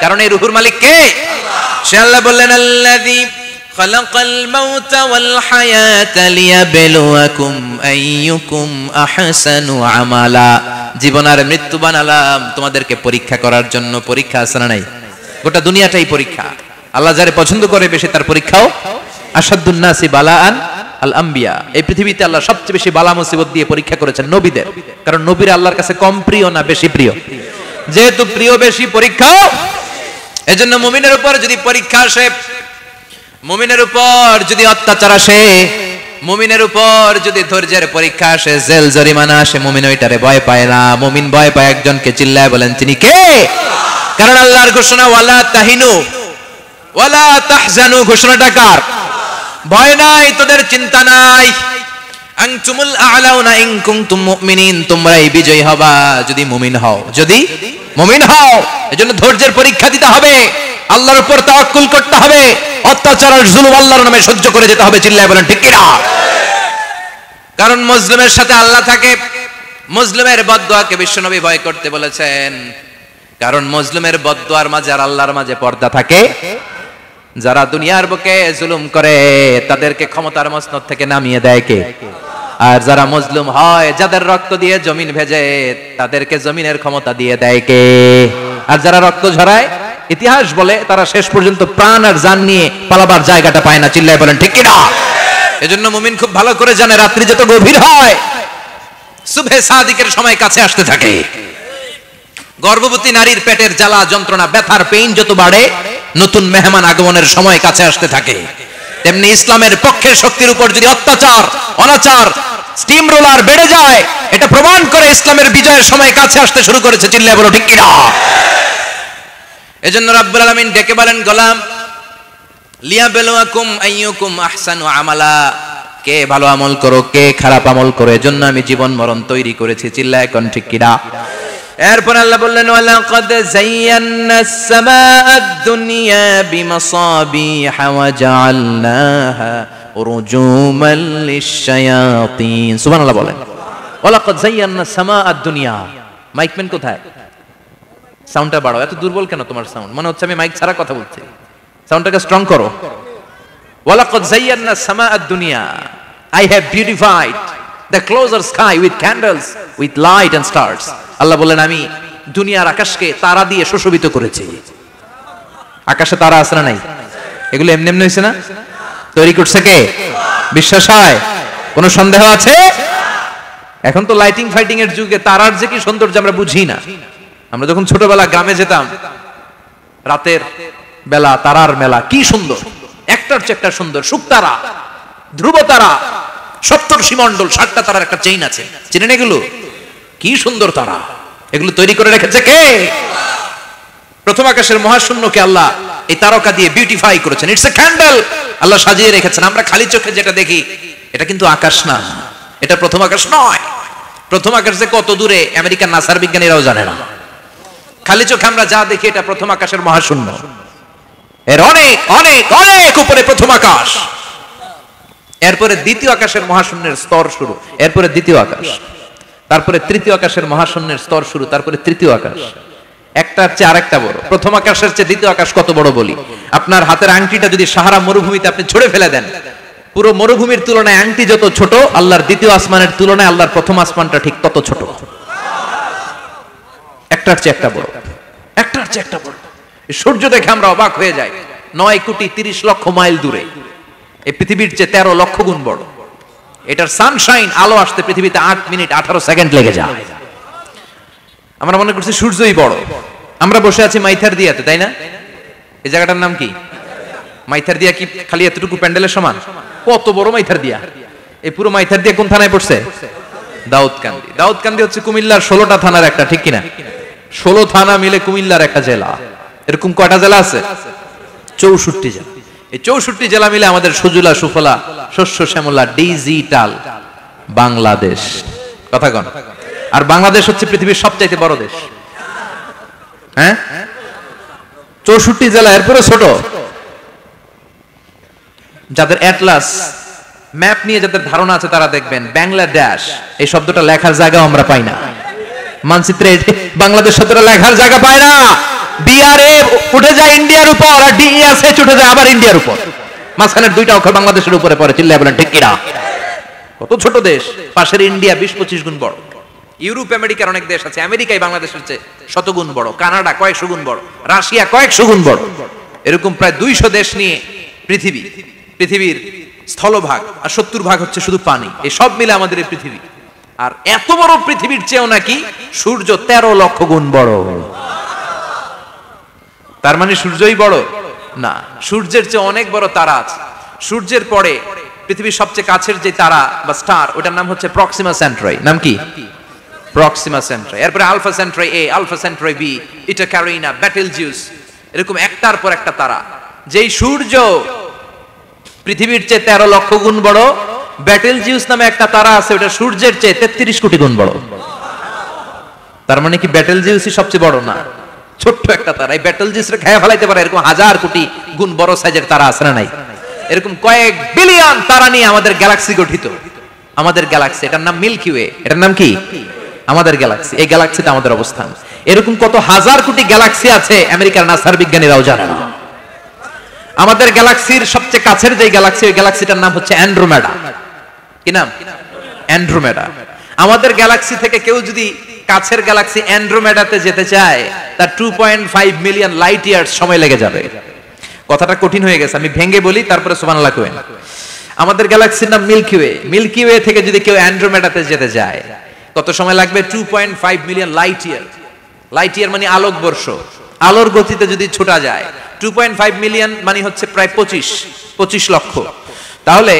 কারণ এই রুহুর মালিক কে? সে আল্লাহ বললেন, আল্লাযী খালাকাল মাউতা ওয়াল হায়াতা লিয়াবলুয়াকুম আইয়ুকুম আহসানু আমালা। জীবন আর মৃত্যু বানালাম তোমাদেরকে পরীক্ষা করার জন্য। পরীক্ষা আছে না নাই? গোটা দুনিয়াটাই পরীক্ষা। আল্লাহ যারে পছন্দ করে বেশি তার পরীক্ষাও। আশাদ্দুন নাসি বালাআন আল আম্বিয়া। এই পৃথিবীতে আল্লাহ সবচেয়ে বেশি বালা মুসিবত দিয়ে পরীক্ষা করেছেন নবীদের। কারণ নবীরা আল্লাহর কাছে কম প্রিয় না বেশি প্রিয়? যেহেতু প্রিয় বেশি, পরীক্ষাও। এজন্য মুমিনের উপর যদি পরীক্ষা আসে, মুমিনের উপর যদি অত্যাচার আসে, মুমিনের উপর যদি ধৈর্যের পরীক্ষা আসে, জেল জরিমানা আসে, মুমিন ওইটারে ভয় পায় না। মুমিন ভয় পায় একজনকে। চিল্লায় বলেন তিনি কে? কারণ আল্লাহর ঘোষণা, ওয়ালা তাহিনু ওয়ালা তাহজানু। ঘোষণাটা কার? ভয় নাই, তোদের চিন্তা নাই। আনতুমুল আ'লাউনা ইন কুনতুম মুমিনিন। তোমরাই বিজয়ী হবা যদি মুমিন হও, যদি মুমিন হও। এজন্য ধৈর্যের পরীক্ষা দিতে হবে, আল্লাহর উপর তাওয়াক্কুল করতে হবে, অত্যাচার আর জুলুম আল্লাহর নামে সহ্য করে যেতে হবে। চিল্লায় বলেন ঠিক কিনা? কারণ মুসলিমের সাথে আল্লাহ থাকে। মুসলিমের বদদুয়াকে বিশ্বনবী ভয় করতে বলেছেন। কারণ মুসলিমের বদদুয়ার মাঝে আর আল্লাহর মাঝে পর্দা থাকে। যারা দুনিয়ার বুকে জুলুম করে তাদেরকে ক্ষমতার মসনদ থেকে নামিয়ে দেয় কে? আর যারা মজলুম হয়, যাদের রক্ত দিয়ে জমিন ভেজে, তাদেরকে জমিনের ক্ষমতা দিয়ে দেয় কে? আর যারা রক্ত ঝরায়, ইতিহাস বলে তারা শেষ পর্যন্ত প্রাণ আর জান নিয়ে পালাবার জায়গাটা পায় না। চিল্লায় বলেন ঠিক কিনা? এজন্য মুমিন খুব ভালো করে জানে, রাত্রি যত গভীর হয়, সুবহে সাদিকের সময় কাছে আসতে থাকে। গর্ভবতী নারীর পেটের জ্বালা যন্ত্রণা, ব্যথার পেইন যত বাড়ে, নতুন মেহমান আগমনের সময় কাছে আসতে থাকে। তেমনি ইসলামের পক্ষের শক্তির উপর যদি অত্যাচার, অনাচার, স্টিম রোলার বেড়ে যায়, এটা প্রমাণ করে ইসলামের বিজয়ের সময় কাছে আসতে শুরু করেছে। চিল্লায় বলো ঠিক কিনা? এজন্য রাব্বুল আলামিন ডেকে বলেন, গোলাম লিয়াবলুয়াকুম আইয়ুকুম আহসানু আমালা। কে ভালো আমল করো, কে খারাপ আমল করো, এজন্য আমি জীবন মরণ তৈরি করেছি। চিল্লায় কোন ঠিক কিনা? এরপর আল্লাহ বললেন, ওয়ালাকাদ যায়্যানাস সামাআদ দুনিয়া বিমাসাবিহা ওয়া জাআলনাহা রুজুমান লিশ-শায়াতিন। সুবহানাল্লাহ বলেন। ওয়ালাকাদ যায়্যানাস সামাআদ দুনিয়া। মাইকম্যান কোথায়? সাউন্ডটা বাড়াও। এত দুর্বল কেন তোমার সাউন্ড? মনে হচ্ছে আমি মাইক ছাড়া কথা বলছি। সাউন্ডটাকে স্ট্রং করো। ওয়ালাকাদ যায়্যানাস সামাআদ দুনিয়া। I have beautified the closer sky with candles, with light and stars. আল্লাহ বলেন, আমি দুনিয়ার আকাশকে তারা দিয়ে সুশোভিত করেছি। আকাশে তারা আছে না নাই? এগুলো এমনি এমনি হয়েছে না? তৈরি করছে কে? বিশ্বাস হয়? কোন সন্দেহ আছে? এখন তো লাইটিং ফাইটিং এর যুগে তারার যে কি সৌন্দর্য আমরা বুঝি না। আমরা যখন ছোটবেলা গ্রামে যেতাম, রাতের বেলা তারার মেলা, কি সুন্দর, একটার চেয়ে একটা সুন্দর। শুকতারা, ধ্রুব তারা, সপ্তর্ষি মণ্ডল, 7টা তারার একটা চেইন আছে, চিনেন এগুলো? কি সুন্দর তারা। এগুলো তৈরি করে রেখেছে কে? প্রথম আকাশের মহাশূন্যকে আল্লাহ এই তারকা দিয়ে বিউটিফাই করেছেন। ইটস এ ক্যান্ডেল, আল্লাহ সাজিয়ে রেখেছেন। আমরা খালি চোখে যেটা দেখি এটা কিন্তু আকাশ না, এটা প্রথম আকাশ নয়। প্রথম আকাশ যে কত দূরে আমেরিকার নাসার বিজ্ঞানীরাও জানে না। খালি চোখে আমরা যা দেখি এটা প্রথম আকাশের মহাশূন্য, এর অনেক অনেক অনেক উপরে প্রথম আকাশ। এরপরে দ্বিতীয় আকাশের মহাশূন্যের স্তর শুরু, এরপরে দ্বিতীয় আকাশ, তারপরে তৃতীয় আকাশের মহাশূন্যের স্তর শুরু, তারপরে তৃতীয় আকাশ। একটার চেয়ে আরেকটা বড়। প্রথম আকাশের চেয়ে দ্বিতীয় আকাশ কত বড় বলি, আপনার হাতের আংটিটা যদি সাহারা মরুভূমিতে আপনি ছুঁড়ে ফেলে দেন, পুরো মরুভূমির তুলনায় আংটি যত ছোট, আল্লাহর দ্বিতীয় আসমানের তুলনায় আল্লাহর প্রথম আসমানটা ঠিক তত ছোট। একটার চেয়ে একটা বড়, একটার চেয়ে একটা বড়। সূর্য দেখে আমরা অবাক হয়ে যাই, 9,30,00,000 মাইল দূরে। এই পৃথিবীর চেয়ে 13 লক্ষ গুণ বড়। এটার সানশাইন, আলো আসতে পৃথিবীতে 8 মিনিট 18 সেকেন্ড লেগে যায়। আমরা মনে করছি সূর্যই বড়। আমরা বসে আছি মাইথার দিয়াতে, তাই না? এই জায়গাটার নাম কি? মাইথার দিয়া। কি খালি এতটুকু প্যান্ডেলের সমান? কত বড় মাইথার দিয়া! এই পুরো মাইথার দিয়া কোন থানায় পড়ছে? দাউদকান্দি। দাউদকান্দি হচ্ছে কুমিল্লার 16টা থানার একটা, ঠিক কিনা? 16 থানা মিলে কুমিল্লার একটা জেলা। এরকম কয়টা জেলা আছে? 64 জেলা। এই 64 জেলা মিলে আমাদের সুজলা সুফলা শস্য শ্যামলা ডিজিটাল বাংলাদেশ। কথা কন। আর বাংলাদেশ হচ্ছে পৃথিবীর সবচাইতে বড় দেশ। হ্যাঁ, 64 জেলা, এরপরে ছোট। যাদের অ্যাটলাস ম্যাপ নিয়ে যাদের ধারণা আছে তারা দেখবেন বাংলাদেশ এই শব্দটা লেখার জায়গা আমরা পাই না। মানচিত্রে বাংলাদেশ শব্দটা লেখার জায়গা পায় না। বিআরএ উঠে যায় ইন্ডিয়ার উপর, আর ডিএসএ উঠে যায় আবার ইন্ডিয়ার উপর। মাঝখানের দুইটা অক্ষর বাংলাদেশের উপরে পড়ে। চিল্লায় বলেন ঠিক কিনা? কত ছোট দেশ। পাশের ইন্ডিয়া 20-25 গুণ বড়। ইউরোপ আমেরিকার অনেক দেশ আছে, আমেরিকায় বাংলাদেশের চেয়ে শতগুণ বড়। কানাডা কয়েকশো গুণ বড়, রাশিয়া কয়েকশো গুণ বড়। এরকম প্রায় 200 দেশ নিয়ে পৃথিবীর স্থলভাগ, আর 70% হচ্ছে শুধু পানি। এই সব মিলে আমাদের এই পৃথিবী। আর এত বড় পৃথিবীর চেয়েও নাকি সূর্য 13 লক্ষ গুণ বড়। তার মানে সূর্যই বড় না, সূর্যের চেয়ে অনেক বড় তারা আছে। সূর্যের পরে পৃথিবীর সবচেয়ে কাছের যে তারা বা স্টার, ওটার নাম হচ্ছে প্রক্সিমা সেন্ট্রাই। নাম কি? প্রক্সিমা সেন্ট্রাই। এরপরে আলফা সেন্ট্রাই এ, আলফা সেন্ট্রাই বি, ইটা ক্যারিনা, বেটেলজিউস, এরকম একটার পর একটা তারা। যেই সূর্য পৃথিবীর চেয়ে 13 লক্ষ গুণ বড়, বেটেলজিউস নামে একটা তারা আছে, ওটা সূর্যের চেয়ে 33 কোটি গুণ বড়। তার মানে কি বেটেলজিউসই সবচেয়ে বড় না? ছোট্ট একটা তারা। এই বেটেলজিউসরে খেয়ে ফেলাইতে পারে এরকম 1000 কোটি গুণ বড় সাইজের তারা আছে না নাই? এরকম কয়েক বিলিয়ন তারা নিয়ে আমাদের গ্যালাক্সি গঠিত। আমাদের গ্যালাক্সি, এটার নাম মিল্কি ওয়ে। এটার নাম কি? আমাদের গ্যালাক্সি। এই গ্যালাক্সিতে আমাদের অবস্থান। এরকম কত হাজার কোটি গ্যালাক্সি আছে আমেরিকার নাসার বিজ্ঞানীরাও জানে না। আমাদের গ্যালাক্সির সবচেয়ে কাছের যে গ্যালাক্সি, ওই গ্যালাক্সিটার নাম হচ্ছে অ্যান্ড্রোমেডা। কি নাম? অ্যান্ড্রোমেডা। আমাদের গ্যালাক্সি থেকে কেউ যদি কাছের গ্যালাক্সি অ্যান্ড্রোমেডাতে যেতে চায়, তার 2.5 মিলিয়ন লাইট ইয়ার্স সময় লেগে যাবে। কথাটা কঠিন হয়ে গেছে, আমি ভেঙে বলি, তারপরে সুবহানাল্লাহ কইবেন। আমাদের গ্যালাক্সির নাম মিল্কি ওয়ে। মিল্কি ওয়ে থেকে যদি কেউ অ্যান্ড্রোমেডাতে যেতে যায়, কত সময় লাগবে? 2.5 million light year. Light year মানে আলোকবর্ষ। আলোর গতিতে যদি ছোটা যায়, 2.5 মিলিয়ন মানে হচ্ছে প্রায় 25 লক্ষ। তাহলে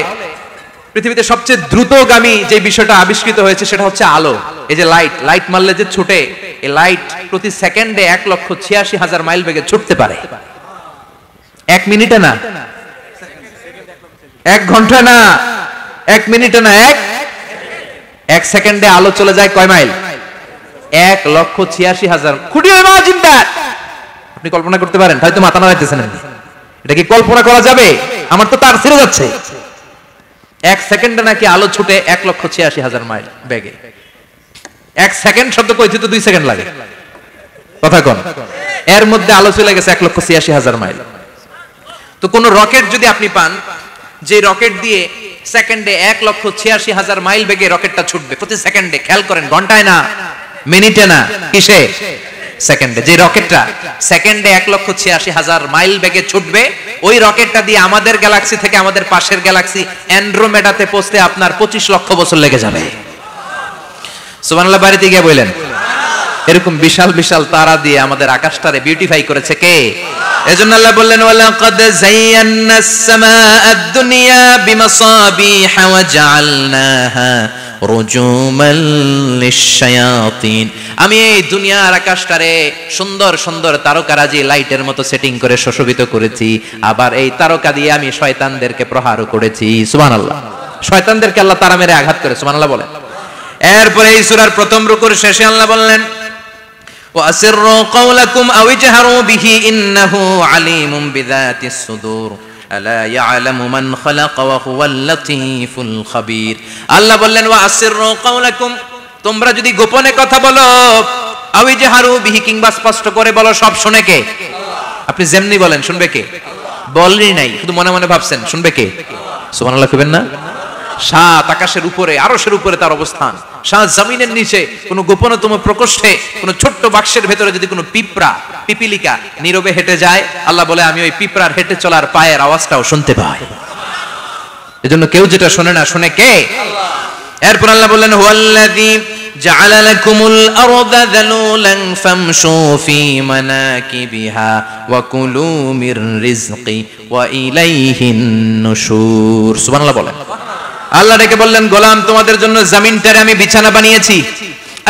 পৃথিবীতে সবচেয়ে দ্রুতগামী যে বিষয়টা আবিষ্কৃত হয়েছে সেটা হচ্ছে আলো। এই যে লাইট মারলে যে ছুটে, এই লাইট প্রতি সেকেন্ডে 1,86,000 মাইল বেগে ছুটতে পারে। 1 মিনিটে না, 1 ঘন্টা না, 1 মিনিটে না, 1 সেকেন্ডে আলো চলে যায় কয় mile? 1,86,000। Could you imagine that? আপনি কল্পনা করতে পারেন? হয়তো মাথা নাড়াইতেছেন। এটা কি কল্পনা করা যাবে? আমার তো তার ছিঁড়ে যাচ্ছে। 1 সেকেন্ডে নাকি আলো ছুটে 1,86,000 মাইল বেগে। 1 সেকেন্ড শব্দ কইতে তো 2 সেকেন্ড লাগে। কথা কোন? এর মধ্যে আলো চলে গেছে 1,86,000 মাইল। তো কোন রকেট যদি আপনি পান, যে রকেট দিয়ে সেকেন্ডে 1,86,000 মাইল বেগে রকেটটা ছুটবে প্রতি সেকেন্ডে, খেয়াল করেন, ঘন্টায় না, মিনিটে না, কিসে? সেকেন্ডে। যে রকেটটা সেকেন্ডে 1,86,000 মাইল বেগে ছুটবে, ওই রকেটটা দিয়ে আমাদের গ্যালাক্সি থেকে আমাদের পাশের গ্যালাক্সি অ্যান্ড্রোমেডাতে পৌঁছতে আপনার 25 লক্ষ বছর লেগে যাবে। সুবহানাল্লাহ বাড়িতে গিয়ে বললেন। এরকম বিশাল বিশাল তারা দিয়ে আমাদের আকাশটারে বিউটিফাই করেছে কে? এজন্য আল্লাহ বললেন, ওয়ালাকাদ যায়্যানাস সামাআদ দুনিয়া বিমাসাবিহা ওয়া জাআলনাহা রুজুমাল লিশায়াতিন। আমি এই দুনিয়ার আকাশটারে সুন্দর সুন্দর তারকারাজি লাইটের মতো সেটিং করে সুশোভিত করেছি, আবার এই তারকা দিয়ে আমি শয়তানদেরকে প্রহারও করেছি। সুবহানাল্লাহ। শয়তানদেরকে আল্লাহ তারা মেরে আঘাত করে। সুবহানাল্লাহ বলেন। এরপরে এই সূরার প্রথম রুকুর শেষে আল্লাহ বললেন ওয়াসিররু কাওলাকুম আও ইজহারু বিহি ইন্নাহু আলিমুম বিযাতিস সুদূর আলা ইয়ালামু মান খালাকা ওয়া হুয়াল লাতীফুল খাবীর। আল্লাহ বললেন ওয়াসিররু কাওলাকুম, তোমরা যদি গোপনে কথা বলো, আও ইজহারু বিহি, কিংবা স্পষ্ট করে বলো, সব শুনে কে? আপনি যেমনি বলেন শুনবে কে? বলেনই নাই, শুধু মনে মনে ভাবছেন, শুনবে কে? সুবহানাল্লাহ কইবেন না? সাত আকাশের উপরে, আরশের উপরে তার অবস্থান, সাত জমিনের নিচে কোনো গোপনতম প্রকোষ্ঠে, কোনো ছোট্ট বাক্সের ভেতরে যদি কোনো পিঁপড়া, পিপিলিকা নীরবে হেঁটে যায়, আল্লাহ বলে আমি ওই পিঁপড়ার হেঁটে চলার পায়ের আওয়াজটাও শুনতে পাই। এজন্য কেউ যেটা শোনে না, শুনে কে? এরপর আল্লাহ বললেন হুয়াল্লাযী জাআলা লাকুমুল আরদা যালুলান ফামশু ফি মানাকিবিহা ওয়া কুলু মির রিজকি ওয়া ইলাইহিন নুশুর। সুবহানাল্লাহ বলেন। আল্লাহ ডেকে বললেন গোলাম, তোমাদের জন্য জমিনটারে আমি বিছানা বানিয়েছি।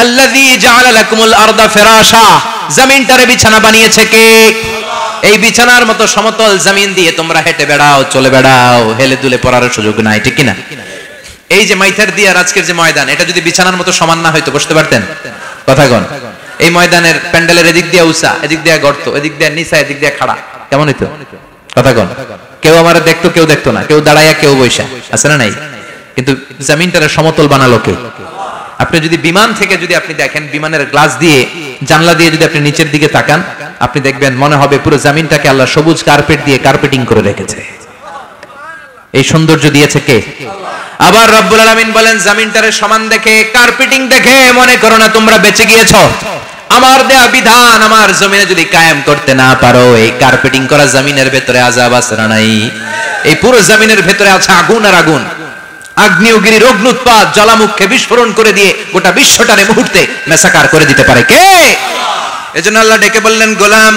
আল্লাযী জাআলা লাকুমুল আরদা ফিরাশা, জমিনটারে বিছানা বানিয়েছে কে? এই বিছানার মতো সমতল জমিন দিয়ে তোমরা হেঁটে বেড়াও, চলে বেড়াও, হেলে দুলে পড়ার সুযোগ নাই, ঠিক কি না? এই যে মাইথার দিয়ার আজকের যে ময়দান, এটা যদি বিছানার মতো সমান না হয়তো বসতে পারতেন? কথা কন। এই ময়দানের প্যান্ডেলের এদিক দিয়ে উঁচা, এদিক দিয়ে গর্ত, এদিক দিয়ে নিচা, এদিক দিয়ে খাড়া, কেমন হইতো? কথা কন। কেউ আমার দেখতো, কেউ দেখতো না, কেউ দাঁড়াইয়া, কেউ বৈশা, আছে না নাই? কিন্তু জমিনটারে সমতল বানালো কে? আপনি যদি বিমান থেকে যদি আপনি দেখেন, বিমানের গ্লাস দিয়ে, জানলা দিয়ে যদি আপনি নিচের দিকে তাকান, আপনি দেখবেন মনে হবে পুরো জমিনটাকে আল্লাহ সবুজ কার্পেট দিয়ে কার্পেটিং করে রেখেছে। এই সৌন্দর্য দিয়েছে কে? আবার রব্বুল আলামিন বলেন জমিনটারে সমান দেখে, কার্পেটিং দেখে মনে করো না তোমরা বেঁচে গিয়েছো। আমার দেয়া বিধান আমার জমিনে যদি কায়েম করতে না পারো, এই কার্পেটিং করা জমিনের ভেতরে আযাব আছে না নাই? এই পুরো জমিনের ভেতরে আছে আগুন আর আগুন। আগ্নেয়গিরির অগ্নুৎপাত জ্বালামুখে বিস্ফোরণ করে দিয়ে গোটা বিশ্বটারে মুহূর্তে মেসাকার করে দিতে পারে কে? এজন্য আল্লাহ ডেকে বললেন গোলাম,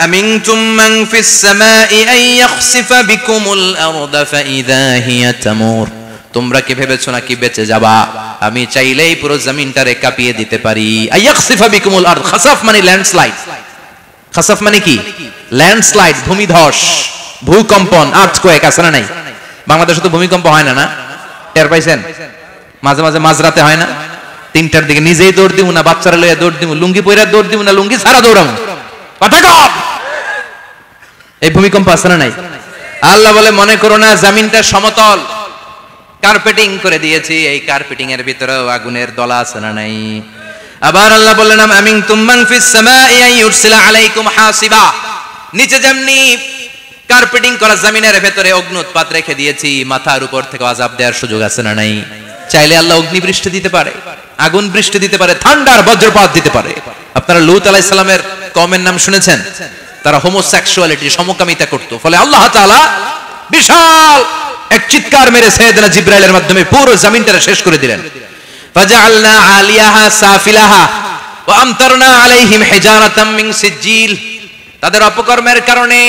আমিনতুম মান ফিস সামাই আন ইয়াখসিফা বিকুমুল আরদা ফাইযা হিয়া তামুর। তোমরা কি ভেবেছো নাকি বেঁচে যাবা? আমি চাইলেই পুরো জমিনটারে কাঁপিয়ে দিতে পারি। আইয়াখসিফা বিকুমুল আরদ, খাসাফ মানে ল্যান্ডস্লাইড। খাসাফ মানে কি? ল্যান্ডস্লাইড, ভূমিধস, ভূকম্পন, আর্থকোয়েক, আছে না নাই? বাংলাদেশে তো ভূমিকম্প হয় না, না? টের পাইছেন? মাঝে মাঝে মাঝরাতে হয় না? 3টার দিকে নিজেই দৌড় দিব না বাচ্চারা লইয়া দৌড় দিব, লুঙ্গি পইরা দৌড় দিব না লুঙ্গি ছাড়া দৌড়াম, কথা কম। এই ভূমিকম্প আছে না নাই? আল্লাহ বলে মনে করো না জমিনটা সমতল, কার্পেটিং করে দিয়েছি, এই কার্পেটিং এর ভিতরেও আগুনের দলা আছে না নাই? আবার আল্লাহ বললেন আমিনতুম মান ফিস সামাই আন ইউরসিলা আলাইকুম হাসিবা। নিচে যেমনি কার্পেটিং করা জমিনের ভেতরে অগ্নুৎপাত রেখে দিয়েছি, মাথার উপর থেকে আযাব দেওয়ার সুযোগ আছে না নাই? চাইলে আল্লাহ অগ্নি বৃষ্টি দিতে পারে, আগুন বৃষ্টি দিতে পারে, ঠান্ডার বজ্রপাত দিতে পারে। আপনারা লূত আলাইহিস সালামের কওমের নাম শুনেছেন? তারা হোমোসেক্সুয়ালিটি, সমকামিতা করত। ফলে আল্লাহ তাআলা বিশাল এক চিৎকার মেরে সাইয়েদনা জিবরাইলের মাধ্যমে পুরো জমিনটা শেষ করে দিলেন। ফাজআলনা আলিয়াহা সাফিলাহা ওয়া আমতারনা আলাইহিম হিজারাতাম মিন সিজিল। তাদের অপকর্মের কারণে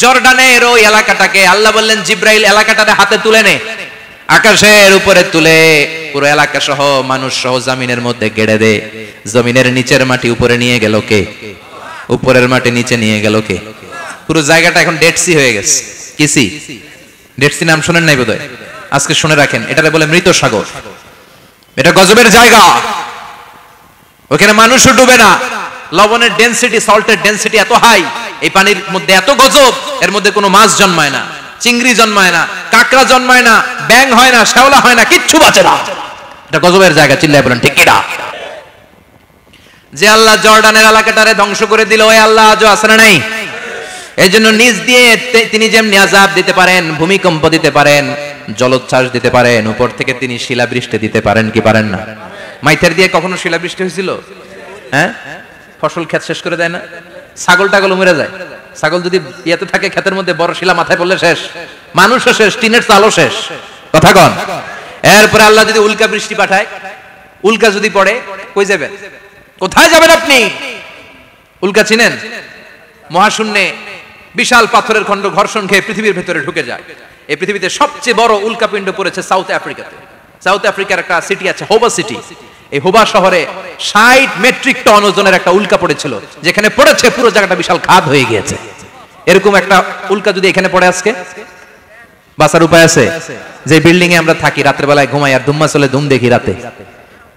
জর্ডানের ওই এলাকাটাকে আল্লাহ বললেন জিবরাইল এলাকাটারে হাতে তুলে নে, আকাশের উপরে তুলে পুরো এলাকা সহ মানুষ সহ জমিনের মধ্যে গেড়ে দে। জমিনের নিচের মাটি উপরে নিয়ে গেল কে? উপরের মাটি নিচে নিয়ে গেল কে? পুরো জায়গাটা এখন ডেড সি হয়ে গেছে। কি সি? ডেড সি নাম শুনেন নাই বোধহয়? আজকে শুনে রাখেন, এটারে বলে মৃত সাগর। এটা গজবের জায়গা, ওখানে মানুষও ডুবে না। লবণের ডেনসিটি, সল্টের ডেনসিটি এত হাই, এই পানির মধ্যে এত গজব, এর মধ্যে কোনো মাছ জন্মায় না, চিংড়ি জন্মায় না, কাঁকড়া জন্মায় না, ব্যাং হয় না, শ্যাওলা হয় না, কিচ্ছু বাঁচে না। এটা গজবের জায়গা, চিল্লায় বলেন ঠিক কিনা? যে আল্লাহ জর্ডানের এলাকাটারে ধ্বংস করে দিল, ওই আল্লাহ আজও আছে না নাই? এই জন্য নিজ দিয়ে তিনি যেমনি আযাব দিতে পারেন, ভূমিকম্প দিতে পারেন, জলোচ্ছ্বাস দিতে পারেন, উপর থেকে তিনি শিলাবৃষ্টি দিতে পারেন কি পারেন না? মাইথার দিয়ে কখনো শিলাবৃষ্টি হয়েছিল? হ্যাঁ, ফসল ক্ষেত শেষ করে দেয় না? ছাগল টাগল মরে যায়। ছাগল যদি ইয়েতে থাকে ক্ষেতের মধ্যে, বড় শিলা মাথায় পড়লে শেষ, মানুষও শেষ, টিনের চালও শেষ, কথা কন। এরপরে আল্লাহ যদি উল্কা বৃষ্টি পাঠায়, উল্কা যদি পড়ে, কই যাবেন? কোথায় যাবেন আপনি? উল্কা চিনেন? মহাশূন্যে বিশাল পাথরের খণ্ড ঘর্ষণ খেয়ে পৃথিবীর ভেতরে ঢুকে যায়। এই পৃথিবীতে সবচেয়ে বড় উল্কাপিণ্ড পড়েছে সাউথ আফ্রিকাতে। সাউথ আফ্রিকার একটা সিটি আছে হোবা সিটি, এই হোবা শহরে 60 মেট্রিক টন ওজনের একটা উল্কা পড়েছিল, যেখানে পড়েছে পুরো জায়গাটা বিশাল খাদ হয়ে গিয়েছে। এরকম একটা উল্কা যদি এখানে পড়ে আজকে, বাঁচার উপায় আছে? যে বিল্ডিং এ আমরা থাকি, রাতের বেলায় ঘুমাই আর ধুম্মা চলে ধুম দেখি রাতে,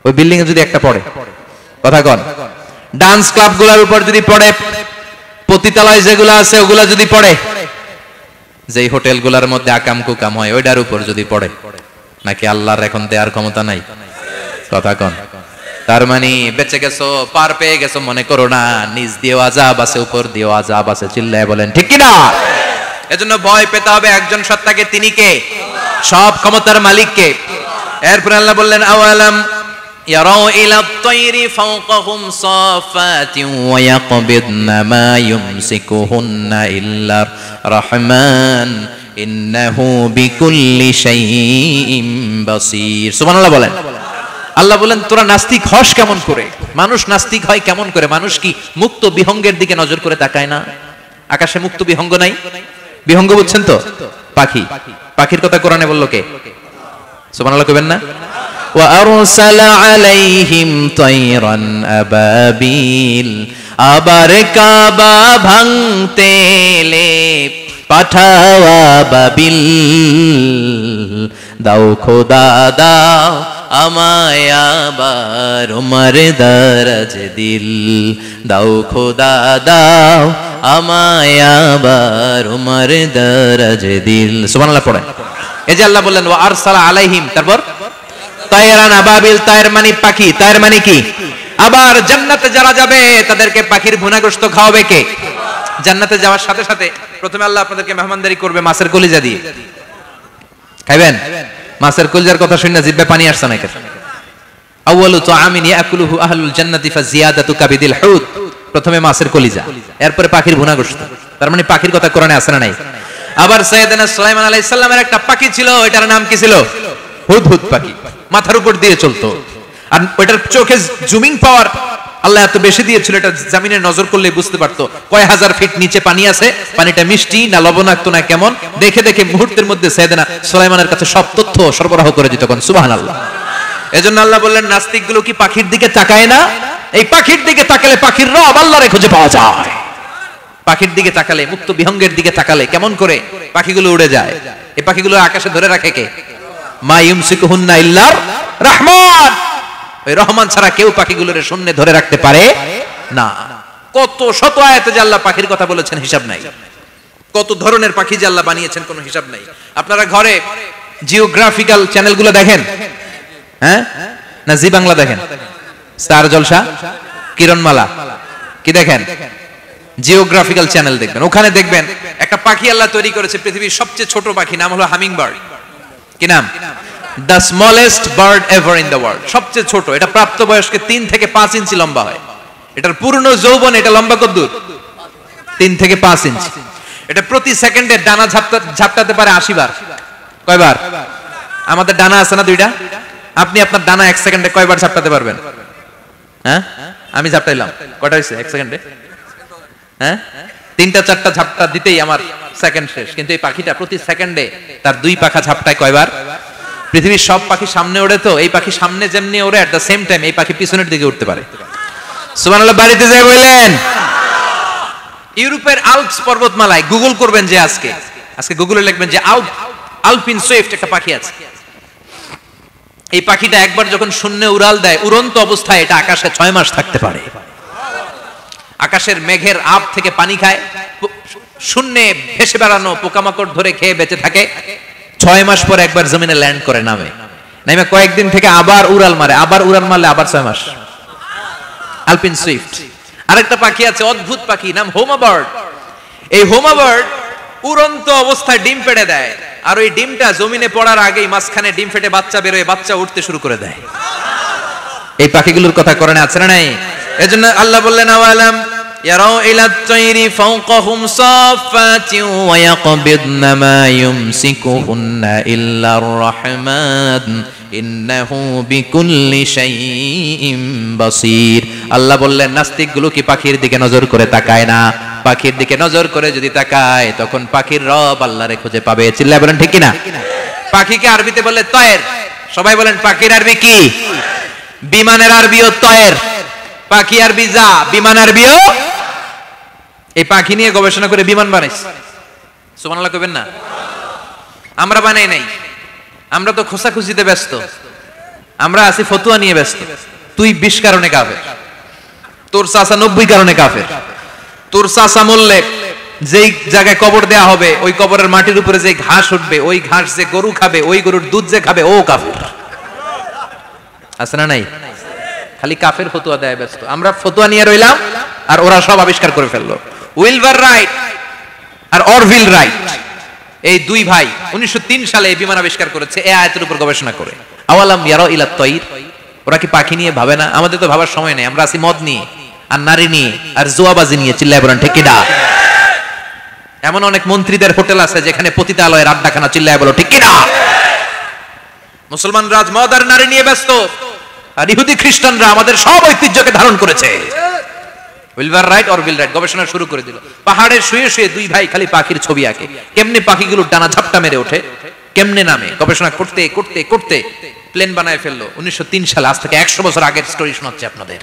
ওই বিল্ডিং এ যদি একটা পড়ে, কথা কন, ডান্স ক্লাব গুলার উপর যদি পড়ে, পতিতালয় যেগুলো আছে ওগুলা যদি পড়ে, যেই হোটেল গুলার মধ্যে আকাম কুকাম হয় ওইটার উপর যদি পড়ে, নাকি আল্লাহর এখন দেওয়ার ক্ষমতা নাই? কথা কন। তার মানে বেঁচে গেছো, পার পেয়ে গেছো মনে করো না, নিজ দিয়েও আযাব আছে, উপর দিয়েও আযাব আছে। চিল্লায় বলেন ঠিক কিনা? এজন্য ভয় পেতে হবে একজন সত্তাকে, তিনি কে? সব ক্ষমতার মালিক কে? এরপর আল্লাহ বললেন আওয়ালাম ইয়ারাউ ইলা আত-তায়রি ফাওকাহুম সাফাতিন ওয়া ইয়াকবিদনা মা ইউমসিকুহুন্না ইল্লা রাহমান ইন্নাহু বিকুল্লি শাইইন বাসীর। সুবহানাল্লাহ বলেন। আল্লাহ বলেন তোরা নাস্তিক হস কেমন করে? মানুষ নাস্তিক হয় কেমন করে? মানুষ কি মুক্ত বিহঙ্গের দিকে নজর করে তাকায় না? আকাশে মুক্ত বিহঙ্গ নাই? বিহঙ্গ বুঝছেন তো? পাখি। পাখির কথা কোরআনে বললো কে? সুবহানাল্লাহ কইবেন না? ওয়া আরসালা আলাইহিম তায়রান আবাবিল, আবার কাবা ভাঙতে এলে পাঠাওয়া বাবিল। দাও খোদা দাও আমায় আবার উমর দরজ দিল, দাও খোদা দাও আমায় আবার উমর দরজ দিল। সুবহানাল্লাহ পড়েন। এই যে আল্লাহ বললেন ওয়া আরসালা আলাইহিম, তারপর তায়রান আবাবিল, তায়ের মানে পাখি, তায়ের মানে কি? আবার জান্নাতে যারা যাবে তাদেরকে পাখির ভুনাগ্রস্ত খাওয়াবে কে? জান্নাতে যাওয়ার সাথে সাথে প্রথমে আল্লাহ আপনাদেরকে মেহমানদারি করবে মাছের কলিজা দিয়ে। খাইবেন? মাছের কলিজার কথা শুনে জিহ্বায় পানি আসছে না? আউয়ালু তুআমিন ইয়াকুলুহু আহলুল জান্নাতি ফাজিয়াদাতু কাবিদিল হুদ। প্রথমে মাছের কলিজা, এরপরে পাখির ভুনাগ্রস্ত। তার মানে পাখির কথা কোরআনে আছে না নাই? আবার সাইয়েদনা সুলাইমান আলাইহিস সালামের একটা পাখি ছিল, এটার নাম কি ছিল? হুদহুদ পাখি। মাথার উপর দিয়ে চলতো, আর ওইটার চোখে জুমিং পাওয়ার আল্লাহ এত বেশি দিয়েছিল, এটা জমিনে নজর করলে বুঝতে পারতো কয় হাজার ফিট নিচে পানি আছে, পানিটা মিষ্টি না লবণাক্ত না কেমন, দেখে দেখে মুহূর্তের মধ্যে সাইয়েদনা সুলাইমানের কাছে সব তথ্য সরবরাহ করে দিত। কোন সুবহানাল্লাহ। এজন্য আল্লাহ বললেন নাস্তিক গুলো কি পাখির দিকে তাকায় না? এই পাখির দিকে তাকালে পাখির রব আল্লাহরে খুঁজে পাওয়া যায়। পাখির দিকে তাকালে, মুক্ত বিহঙ্গের দিকে তাকালে কেমন করে পাখিগুলো উড়ে যায়। এই পাখিগুলো আকাশে ধরে রাখে কে? মা ইউমসিকুহুন্না ইল্লার রহমান। ওই রহমান ছাড়া কেউ পাখিগুলোর শূন্যে ধরে রাখতে পারে না। কত শত আয়াতে যে আল্লাহ পাখির কথা বলেছেন হিসাব নাই, কত ধরনের পাখি যে আল্লাহ বানিয়েছেন কোনো হিসাব নাই। আপনারা ঘরে জিওগ্রাফিক্যাল চ্যানেলগুলো দেখেন? হ্যাঁ না জি বাংলা দেখেন? স্টার জলসা, কিরণমালা, কি দেখেন? জিওগ্রাফিক্যাল চ্যানেল দেখবেন। ওখানে দেখবেন একটা পাখি আল্লাহ তৈরি করেছে, পৃথিবীর সবচেয়ে ছোট পাখি, নাম হলো হামিং বার্ড। কি নাম? The smallest bird ever in the world. সবচেয়ে ছোট, এটা প্রাপ্তবয়স্কে 3 থেকে 5 ইঞ্চি লম্বা হয়। এটার পূর্ণ যৌবন এটা লম্বা কতদূর? 3 থেকে 5 ইঞ্চি। এটা প্রতি সেকেন্ডে ডানা ঝাপটাতে পারে 80 বার। কয়বার? আমাদের ডানা আছে না 2টা, আপনি আপনার ডানা 1 সেকেন্ডে কয়বার ঝাপটাতে পারবেন? হ্যাঁ আমি ঝাপটাইলাম, কয়টা হয়েছে 1 সেকেন্ডে? হ্যাঁ 3টা 4টা ঝাপটা দিতেই আমার সেকেন্ড শেষ। কিন্তু এই পাখিটা প্রতি সেকেন্ডে তার 2 পাখা ঝাপটায় কয়বার? পৃথিবীর সব পাখি সামনে ওড়ে, তো এই পাখি সামনে যেমনি ওড়ে, এট দ্য সেম টাইম এই পাখি পিছনের দিকে উঠতে পারে। সুবহানাল্লাহ। বাড়িতে যাই বললেন। ইউরোপের আল্পস পর্বতমালায় গুগল করবেন যে আজকে গুগলে লিখবেন যে আলপিন সুইফট একটা পাখি আছে। এই পাখিটা একবার যখন শূন্যে উড়াল দেয়, উড়ন্ত অবস্থায় এটা আকাশে 6 মাস থাকতে পারে। আকাশের মেঘের আপ থেকে পানি খায়, শূন্যে ভেসে বেড়ানো পোকামাকড় ধরে খেয়ে বেঁচে থাকে। 6 মাস পর একবার জমিনে ল্যান্ড করে, নামে কয়েকদিন থেকে আবার উড়াল মারে, আবার উড়াল মারলে আবার 6 মাস। আলপিন সুইফট। আরেকটা পাখি আছে, অদ্ভুত পাখি, নাম হোমা বার্ড। এই হোমা বার্ড উড়ন্ত অবস্থায় ডিম পেড়ে দেয়, আর ওই ডিমটা জমিনে পড়ার আগেই মাঝখানে ডিম ফেটে বাচ্চা বেরোয়, বাচ্চা উঠতে শুরু করে দেয়। এই পাখিগুলোর কথা কোরআনে আছে না নাই? এজন্য আল্লাহ বললেন আওয়ালাম ইয়ারাউ ইলা আত-তায়রি ফাওকাহুম সাফাতিন ওয়া ইয়াকবিদনা মা ইউমসিকুহুন্না ইল্লা আর-রাহমান ইন্নাহু বিকুল্লি শাইইন বাসীর। আল্লাহ বললেন নাস্তিকগুলো কি পাখির দিকে নজর করে তাকায় না? পাখির দিকে নজর করে যদি তাকায় তখন পাখির রব আল্লাহরে খুঁজে পাবে। চিল্লায় বলেন ঠিক কিনা? পাখিকে আরবিতে বলে তয়ের, সবাই বলেন পাখির আরবি কি? বিমানের আরবিও তয়ের। পাখি আরবি যা, বিমান আরবিও। এই পাখি নিয়ে গবেষণা করে বিমান বানাইছে। সুবহানাল্লাহ কইবেন না? আমরা বানাই নাই, আমরা তো খোঁচাখুচিতে ব্যস্ত, আমরা আছি ফতুয়া নিয়ে ব্যস্ত। তুই 20 কারণে কাফের, তোর চাচা 90 কারণে কাফের। তোর চাচা মরলে যেই জায়গায় কবর দেয়া হবে ওই কবরের মাটির উপরে যে ঘাস উঠবে, ওই ঘাস যে গরু খাবে, ওই গরুর দুধ যে খাবে, ও কাফের। আছে না নাই? খালি কাফের ফতুয়া দেয় ব্যস্ত। আমরা ফতুয়া নিয়ে রইলাম আর ওরা সব আবিষ্কার করে ফেললো। উইলবার রাইট আর অরভিল রাইট, এই দুই ভাই 1903 সালে এই বিমান আবিষ্কার করেছে এই আয়াতের উপর গবেষণা করে। আওয়ালাম ইয়ারা ইলা তাইর, ওরা কি পাখি নিয়ে ভাবে না? আমাদের তো ভাবার সময় নেই, আমরা আছি মদ নিয়ে আর নারী নিয়ে আর জুয়াবাজি নিয়ে। চিল্লায় বলেন ঠিক কিনা? এমন অনেক মন্ত্রীদের হোটেল আছে যেখানে পতিতালয়ের আড্ডাখানা। চিল্লায় বলো ঠিক কিনা? মুসলমান রাজ মদ আর নারী নিয়ে ব্যস্ত, আর ইহুদি খ্রিস্টানরা আমাদের সব ঐতিহ্যকে ধারণ করেছে। উইলবার রাইট অরভিল রাইট গবেষণা শুরু করে দিল। পাহাড়ে শুয়ে শুয়ে দুই ভাই খালি পাখির ছবি আঁকে, কেমনে পাখিগুলো ডানা ঝাপটা মেরে ওঠে, কেমনে নামে। গবেষণা করতে করতে করতে প্লেন বানায় ফেললো 1903 সালে। আজ থেকে 100 বছর আগের স্টোরি শোনাচ্ছি আপনাদের।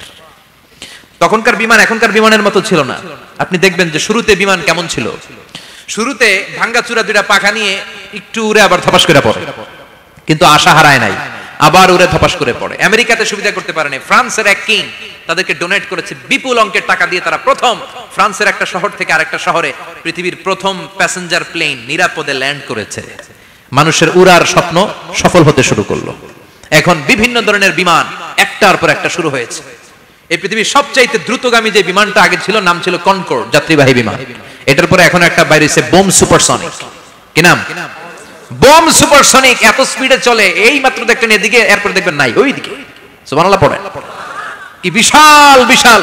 তখনকার বিমান এখনকার বিমানের মতো ছিল না। আপনি দেখবেন যে শুরুতে বিমান কেমন ছিল। শুরুতে ভাঙ্গাচুরা দুইটা পাখা নিয়ে একটু উড়ে আবার ধপাস করে পড়ে, কিন্তু আশা হারায় নাই, আবার উড়ে ধপাস করে পড়ে। আমেরিকাতে সুবিধা করতে পারেনি। ফ্রান্সের এক কিং তাদেরকে ডোনেট করেছে বিপুল অঙ্কের টাকা দিয়ে। তারা প্রথম ফ্রান্সের একটা শহর থেকে আরেকটা শহরে পৃথিবীর প্রথম প্যাসেঞ্জার প্লেন নিরাপদে ল্যান্ড করেছে। মানুষের উড়ার স্বপ্ন সফল হতে শুরু করলো। এখন বিভিন্ন ধরনের বিমান একটার পর একটা শুরু হয়েছে। এই পৃথিবীর সবচাইতে দ্রুতগামী যে বিমানটা আগে ছিল নাম ছিল কনকর্ড, যাত্রীবাহী বিমান। এটার পরে এখন একটা বাইরে হচ্ছে বোম সুপারসনিক। কি নাম? Bomb supersonic. এত স্পিডে চলে, এই মাত্র দেখবেন এদিকে, এরপর দেখবেন নাই ওইদিকে। সুবহানাল্লাহ পড়েন। কি বিশাল বিশাল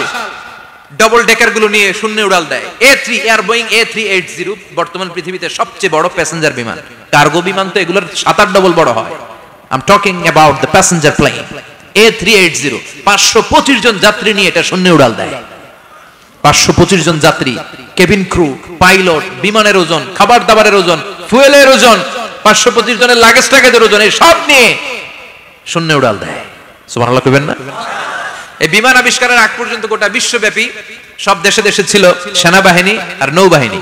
ডবল ডেকার গুলো নিয়ে শূন্যে উড়াল দেয়। A3 এয়ার বোয়িং A380 বর্তমান পৃথিবীতে সবচেয়ে বড় প্যাসেঞ্জার বিমান। কার্গো বিমান তো এগুলোর 7-8 ডবল বড় হয়। I am talking about the passenger plane A380। 525 জন যাত্রী নিয়ে এটা শূন্যে উড়াল দেয়। 525 জন যাত্রী, কেবিন ক্রু, পাইলট, বিমানের ওজন, খাবার দাবারের ওজন, ফুয়েলের ওজন, 525 জনের লাগেজ টাগেজের ওজন, এই সব নিয়ে শূন্যে উড়াল দেয়। সুবহানাল্লাহ কইবেন না? এই বিমান আবিষ্কারের আগ পর্যন্ত গোটা বিশ্বব্যাপী সব দেশে দেশে ছিল সেনাবাহিনী আর নৌবাহিনী।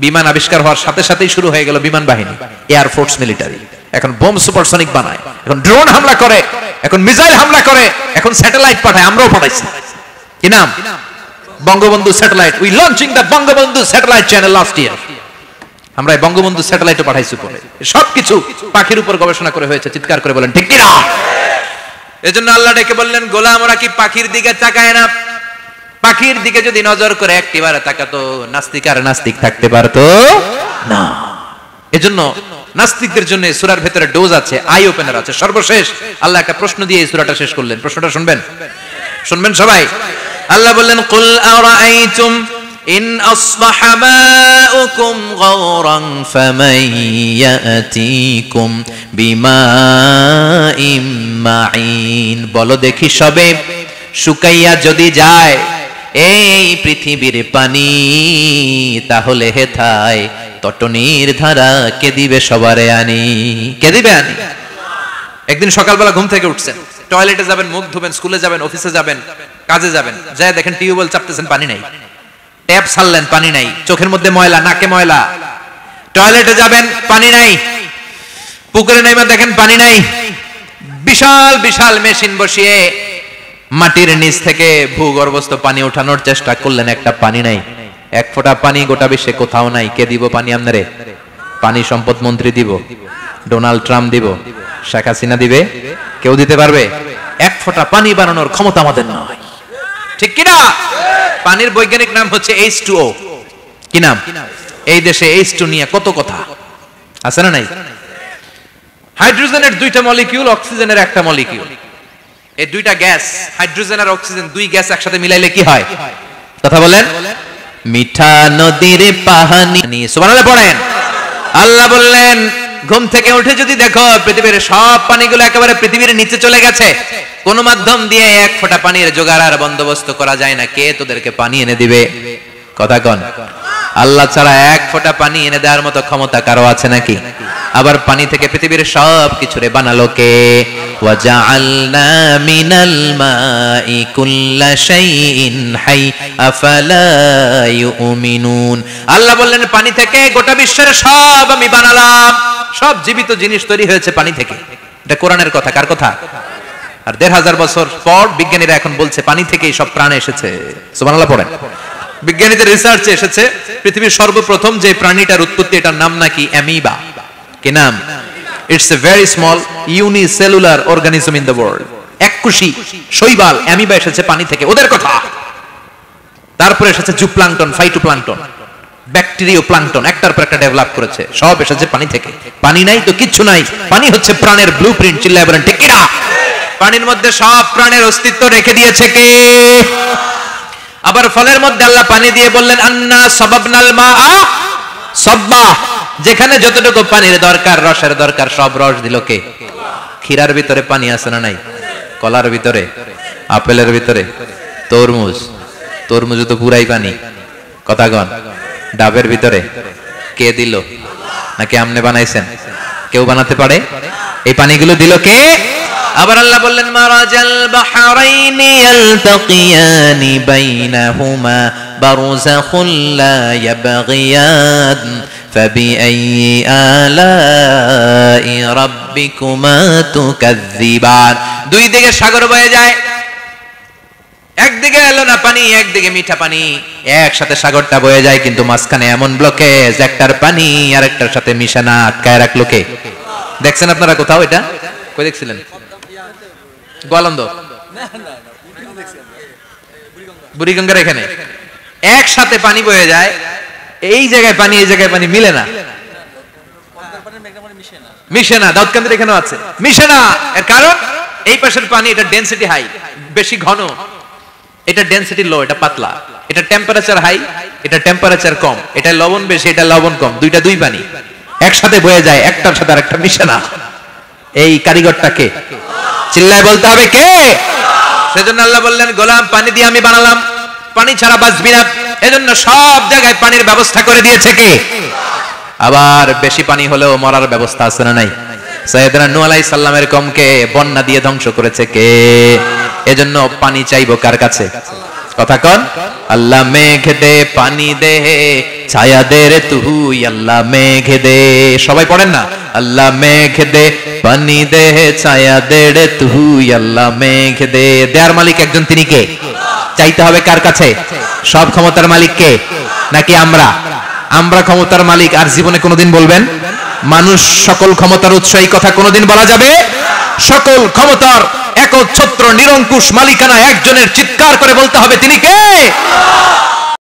বিমান আবিষ্কার হওয়ার সাথে সাথেই শুরু হয়ে গেল বিমান বাহিনী, এয়ার ফোর্স, মিলিটারি। এখন বোম সুপারসনিক বানায়, এখন ড্রোন হামলা করে, এখন মিসাইল হামলা করে, এখন স্যাটেলাইট পাঠায়। আমরাও পাঠাইছি। কি নাম? Bangabandhu satellite. We launching the Bangabandhu satellite channel last year. আমরা এই বঙ্গবন্ধু স্যাটেলাইটও পাঠাইছি উপরে। সবকিছু পাখির উপর গবেষণা করে হয়েছে। চিৎকার করে বলেন ঠিক কিনা? এজন্য আল্লাহ ডেকে বললেন, গোলাম ওরা কি পাখির দিকে তাকায় না? পাখির দিকে যদি নজর করে একটিবার তাকাতো, নাস্তিক আর নাস্তিক থাকতে পারতো না। এজন্য নাস্তিকদের জন্য সূরার ভেতরে ডোজ আছে, আই ওপেনার আছে। সর্বশেষ আল্লাহ একটা প্রশ্ন দিয়ে এই সূরাটা শেষ করলেন। প্রশ্নটা শুনবেন? শুনবেন সবাই? আল্লাহ বললেন, কুল আরাআইতুম ইন আসবাহা মাউকুম গাওরান ফামান ইয়াতিকুম বিমাইম মাইন। বলো দেখি সবে, শুকাইয়া যদি যায় এই পৃথিবীর পানি, তাহলে হেথায় তটনির ধারা কে দিবে সবারে আনি? কে দিবে আনি? একদিন সকালবেলা ঘুম থেকে উঠছেন, টয়লেটে যাবেন, মুখ ধুবেন, স্কুলে যাবেন, অফিসে যাবেন, কাজে যাবেন, যায় দেখেন টিউবওয়েল চাপতেছেন, পানি নাই। ট্যাপ ছাড়লেন, পানি নাই। চোখের মধ্যে ময়লা, নাকে ময়লা। টয়লেটে যাবেন, পানি নাই। পুকুরে নেমে দেখেন পানি নাই। বিশাল বিশাল মেশিন বসিয়ে মাটির নিচ থেকে ভূগর্ভস্থ পানি ওঠানোর চেষ্টা করলেন, একটা পানি নাই। এক ফোঁটা পানি গোটা বিশ্বে কোথাও নাই। কে দিব পানি আপনারে? পানি সম্পদ মন্ত্রী দিব, ডোনাল্ড ট্রাম্প দিব, শেখ হাসিনা দিবে? কেউ দিতে পারবে? এক ফোঁটা পানি বানানোর ক্ষমতা আমাদের নয়। ঠিক কিনা? পানির বৈজ্ঞানিক নাম হচ্ছে H2O। কি নাম? এই দেশে H2 নিয়ে কত কথা আছে না নাই? হাইড্রোজেনের 2টা মলিকিউল, অক্সিজেনের একটা মলিকিউল। এই 2টা গ্যাস, হাইড্রোজেন আর অক্সিজেন, 2 গ্যাস একসাথে মিলাইলে কি হয়? কথা বলেন। মিঠা নদীর পানি। সুবহানাল্লাহ পড়েন। আল্লাহ বললেন, ঘুম থেকে উঠে যদি দেখো পৃথিবীর সব পানিগুলো একেবারে পৃথিবীর নিচে চলে গেছে, কোন মাধ্যম দিয়ে এক ফোঁটা পানির জোগাড় আর বন্দোবস্ত করা যায় না, কে তোদেরকে পানি এনে দিবে? কথা কন। আল্লাহ ছাড়া এক ফোঁটা পানি এনে দেওয়ার মতো ক্ষমতা কারো আছে নাকি? আবার পানি থেকে পৃথিবীর সব কিছুরে বানালো কে? ওয়াজআলনা মিনাল মাই কুল্লা শাইইন হাই আফালা ইউমিনুন। আল্লাহ বললেন পানি থেকে গোটা বিশ্বের সব আমি বানালাম। সব জীবিত জিনিস তৈরি হয়েছে পানি থেকে। এটা কোরআনের কথা। কার কথা? আর ১৫০০ বছর পর বিজ্ঞানীরা এখন বলছে পানি থেকেই সব প্রাণ এসেছে। সুবহানাল্লাহ পড়েন। বিজ্ঞানীদের রিসার্চে এসেছে পৃথিবীর সর্বপ্রথম যে প্রাণীটার উৎপত্তি, এটার নাম নাকি অ্যামিবা। কি নাম? It's a very small unicellular organism in the world. এককোষী শৈবাল অ্যামিবা এসেছে পানি থেকে, ওদের কথা। তারপরে এসেছে জুপ্লাঙ্কটন, ফাইটোপ্লাঙ্কটন, ব্যাকটেরিয়া প্লাঙ্কটন, একটার পর একটা ডেভেলপ করেছে। সব এসেছে পানি থেকে। পানি নাই তো কিচ্ছু নাই। পানি হচ্ছে প্রাণের ব্লুপ্রিন্ট। চিল্লায় বলেন ঠিক কিনা? পানির মধ্যে সব প্রাণের অস্তিত্ব রেখে দিয়েছে কে? আবার ফলের মধ্যে আল্লাহ পানি দিয়ে বললেন আন্না সাবাবনাল মাআ সাব্বা। যেখানে যতটুকু পানির দরকার, রসের দরকার, সব রস দিল কে? ক্ষীরার ভিতরে পানি আছে না নাই? কলার ভিতরে, আপেলের ভিতরে, তরমুজ তো পুরাই পানি। কথা কন। ডাবের ভিতরে কে দিল? নাকি আমনে বানাইছেন? কেউ বানাতে পারে? এই পানিগুলো দিল কে? আবার আল্লাহ বললেন মারাজাল বাহরাইনি ইয়ালতাকিয়ানি বাইনাহুমা বারযাখুন লা ইয়াবগিয়ান ফাবিআইয়ি আলাই রাব্বিকুমা তুকাযযিবান। দুই দিকে সাগর বয়ে যায়, একদিকে এলো না পানি, একদিকে মিঠা পানি, একসাথে সাগরটা বয়ে যায়, কিন্তু মাঝখানে এমন ব্লকেজ, একটার পানি আর একটার সাথে মিশে না, আটকায় রাখলো কে? দেখছেন আপনারা কোথাও এটা? কই দেখছিলেন? গোয়ালন্দ, বুড়িগঙ্গার এখানে একসাথে পানি বয়ে যায়। এই জায়গায় পানি, এই জায়গায় পানি মিলে না, মিশে না। দাউদকান্দির এখানেও আছে, মিশে না। এর কারণ এই পাশের পানি, এটা ডেনসিটি হাই, বেশি ঘন, এটা ডেনসিটি লো, এটা পাতলা। এটা টেম্পারেচার হাই, এটা টেম্পারেচার কম। এটা লবণ বেশি, এটা লবণ কম। দুই পানি একসাথে বয়ে যায়, একটার সাথে আরেকটা মিশে না। এই কারিগরটাকে চিল্লায় বলতে হবে কে? সেজন্য আল্লাহ বললেন গোলাম পানি দিয়ে আমি বানালাম, পানি ছাড়া বাঁচবি না। এজন্য সব জায়গায় পানির ব্যবস্থা করে দিয়েছে কে? আবার বেশি পানি হলেও মরার ব্যবস্থা আছে না নাই? সাইয়েদনা নূহ আলাইহিস সালামের কওমকে বন্যা দিয়ে ধ্বংস করেছে কে? এজন্য পানি চাইবো কার কাছে? কথা কন। আল্লাহ মেঘ দে পানি দে ছায়া দে রে তুই, আল্লাহ মেঘ দে। সবাই পড়েন না? আল্লাহ মেঘ দে পানি দে ছায়া দে রে তুই, আল্লাহ মেঘ দে। দেয়ার মালিক একজন, তিনি কে? চাইতে হবে কার কাছে? সব ক্ষমতার মালিক কে? নাকি আমরা? আমরা ক্ষমতার মালিক। আর জীবনে কোনোদিন বলবেন মানুষ সকল ক্ষমতার উৎস, এই কথা কোনোদিন বলা যাবে? সকল ক্ষমতার একচ্ছত্র নিরঙ্কুশ মালিকানা একজনের, চিৎকার করে বলতে হবে তিনি কে?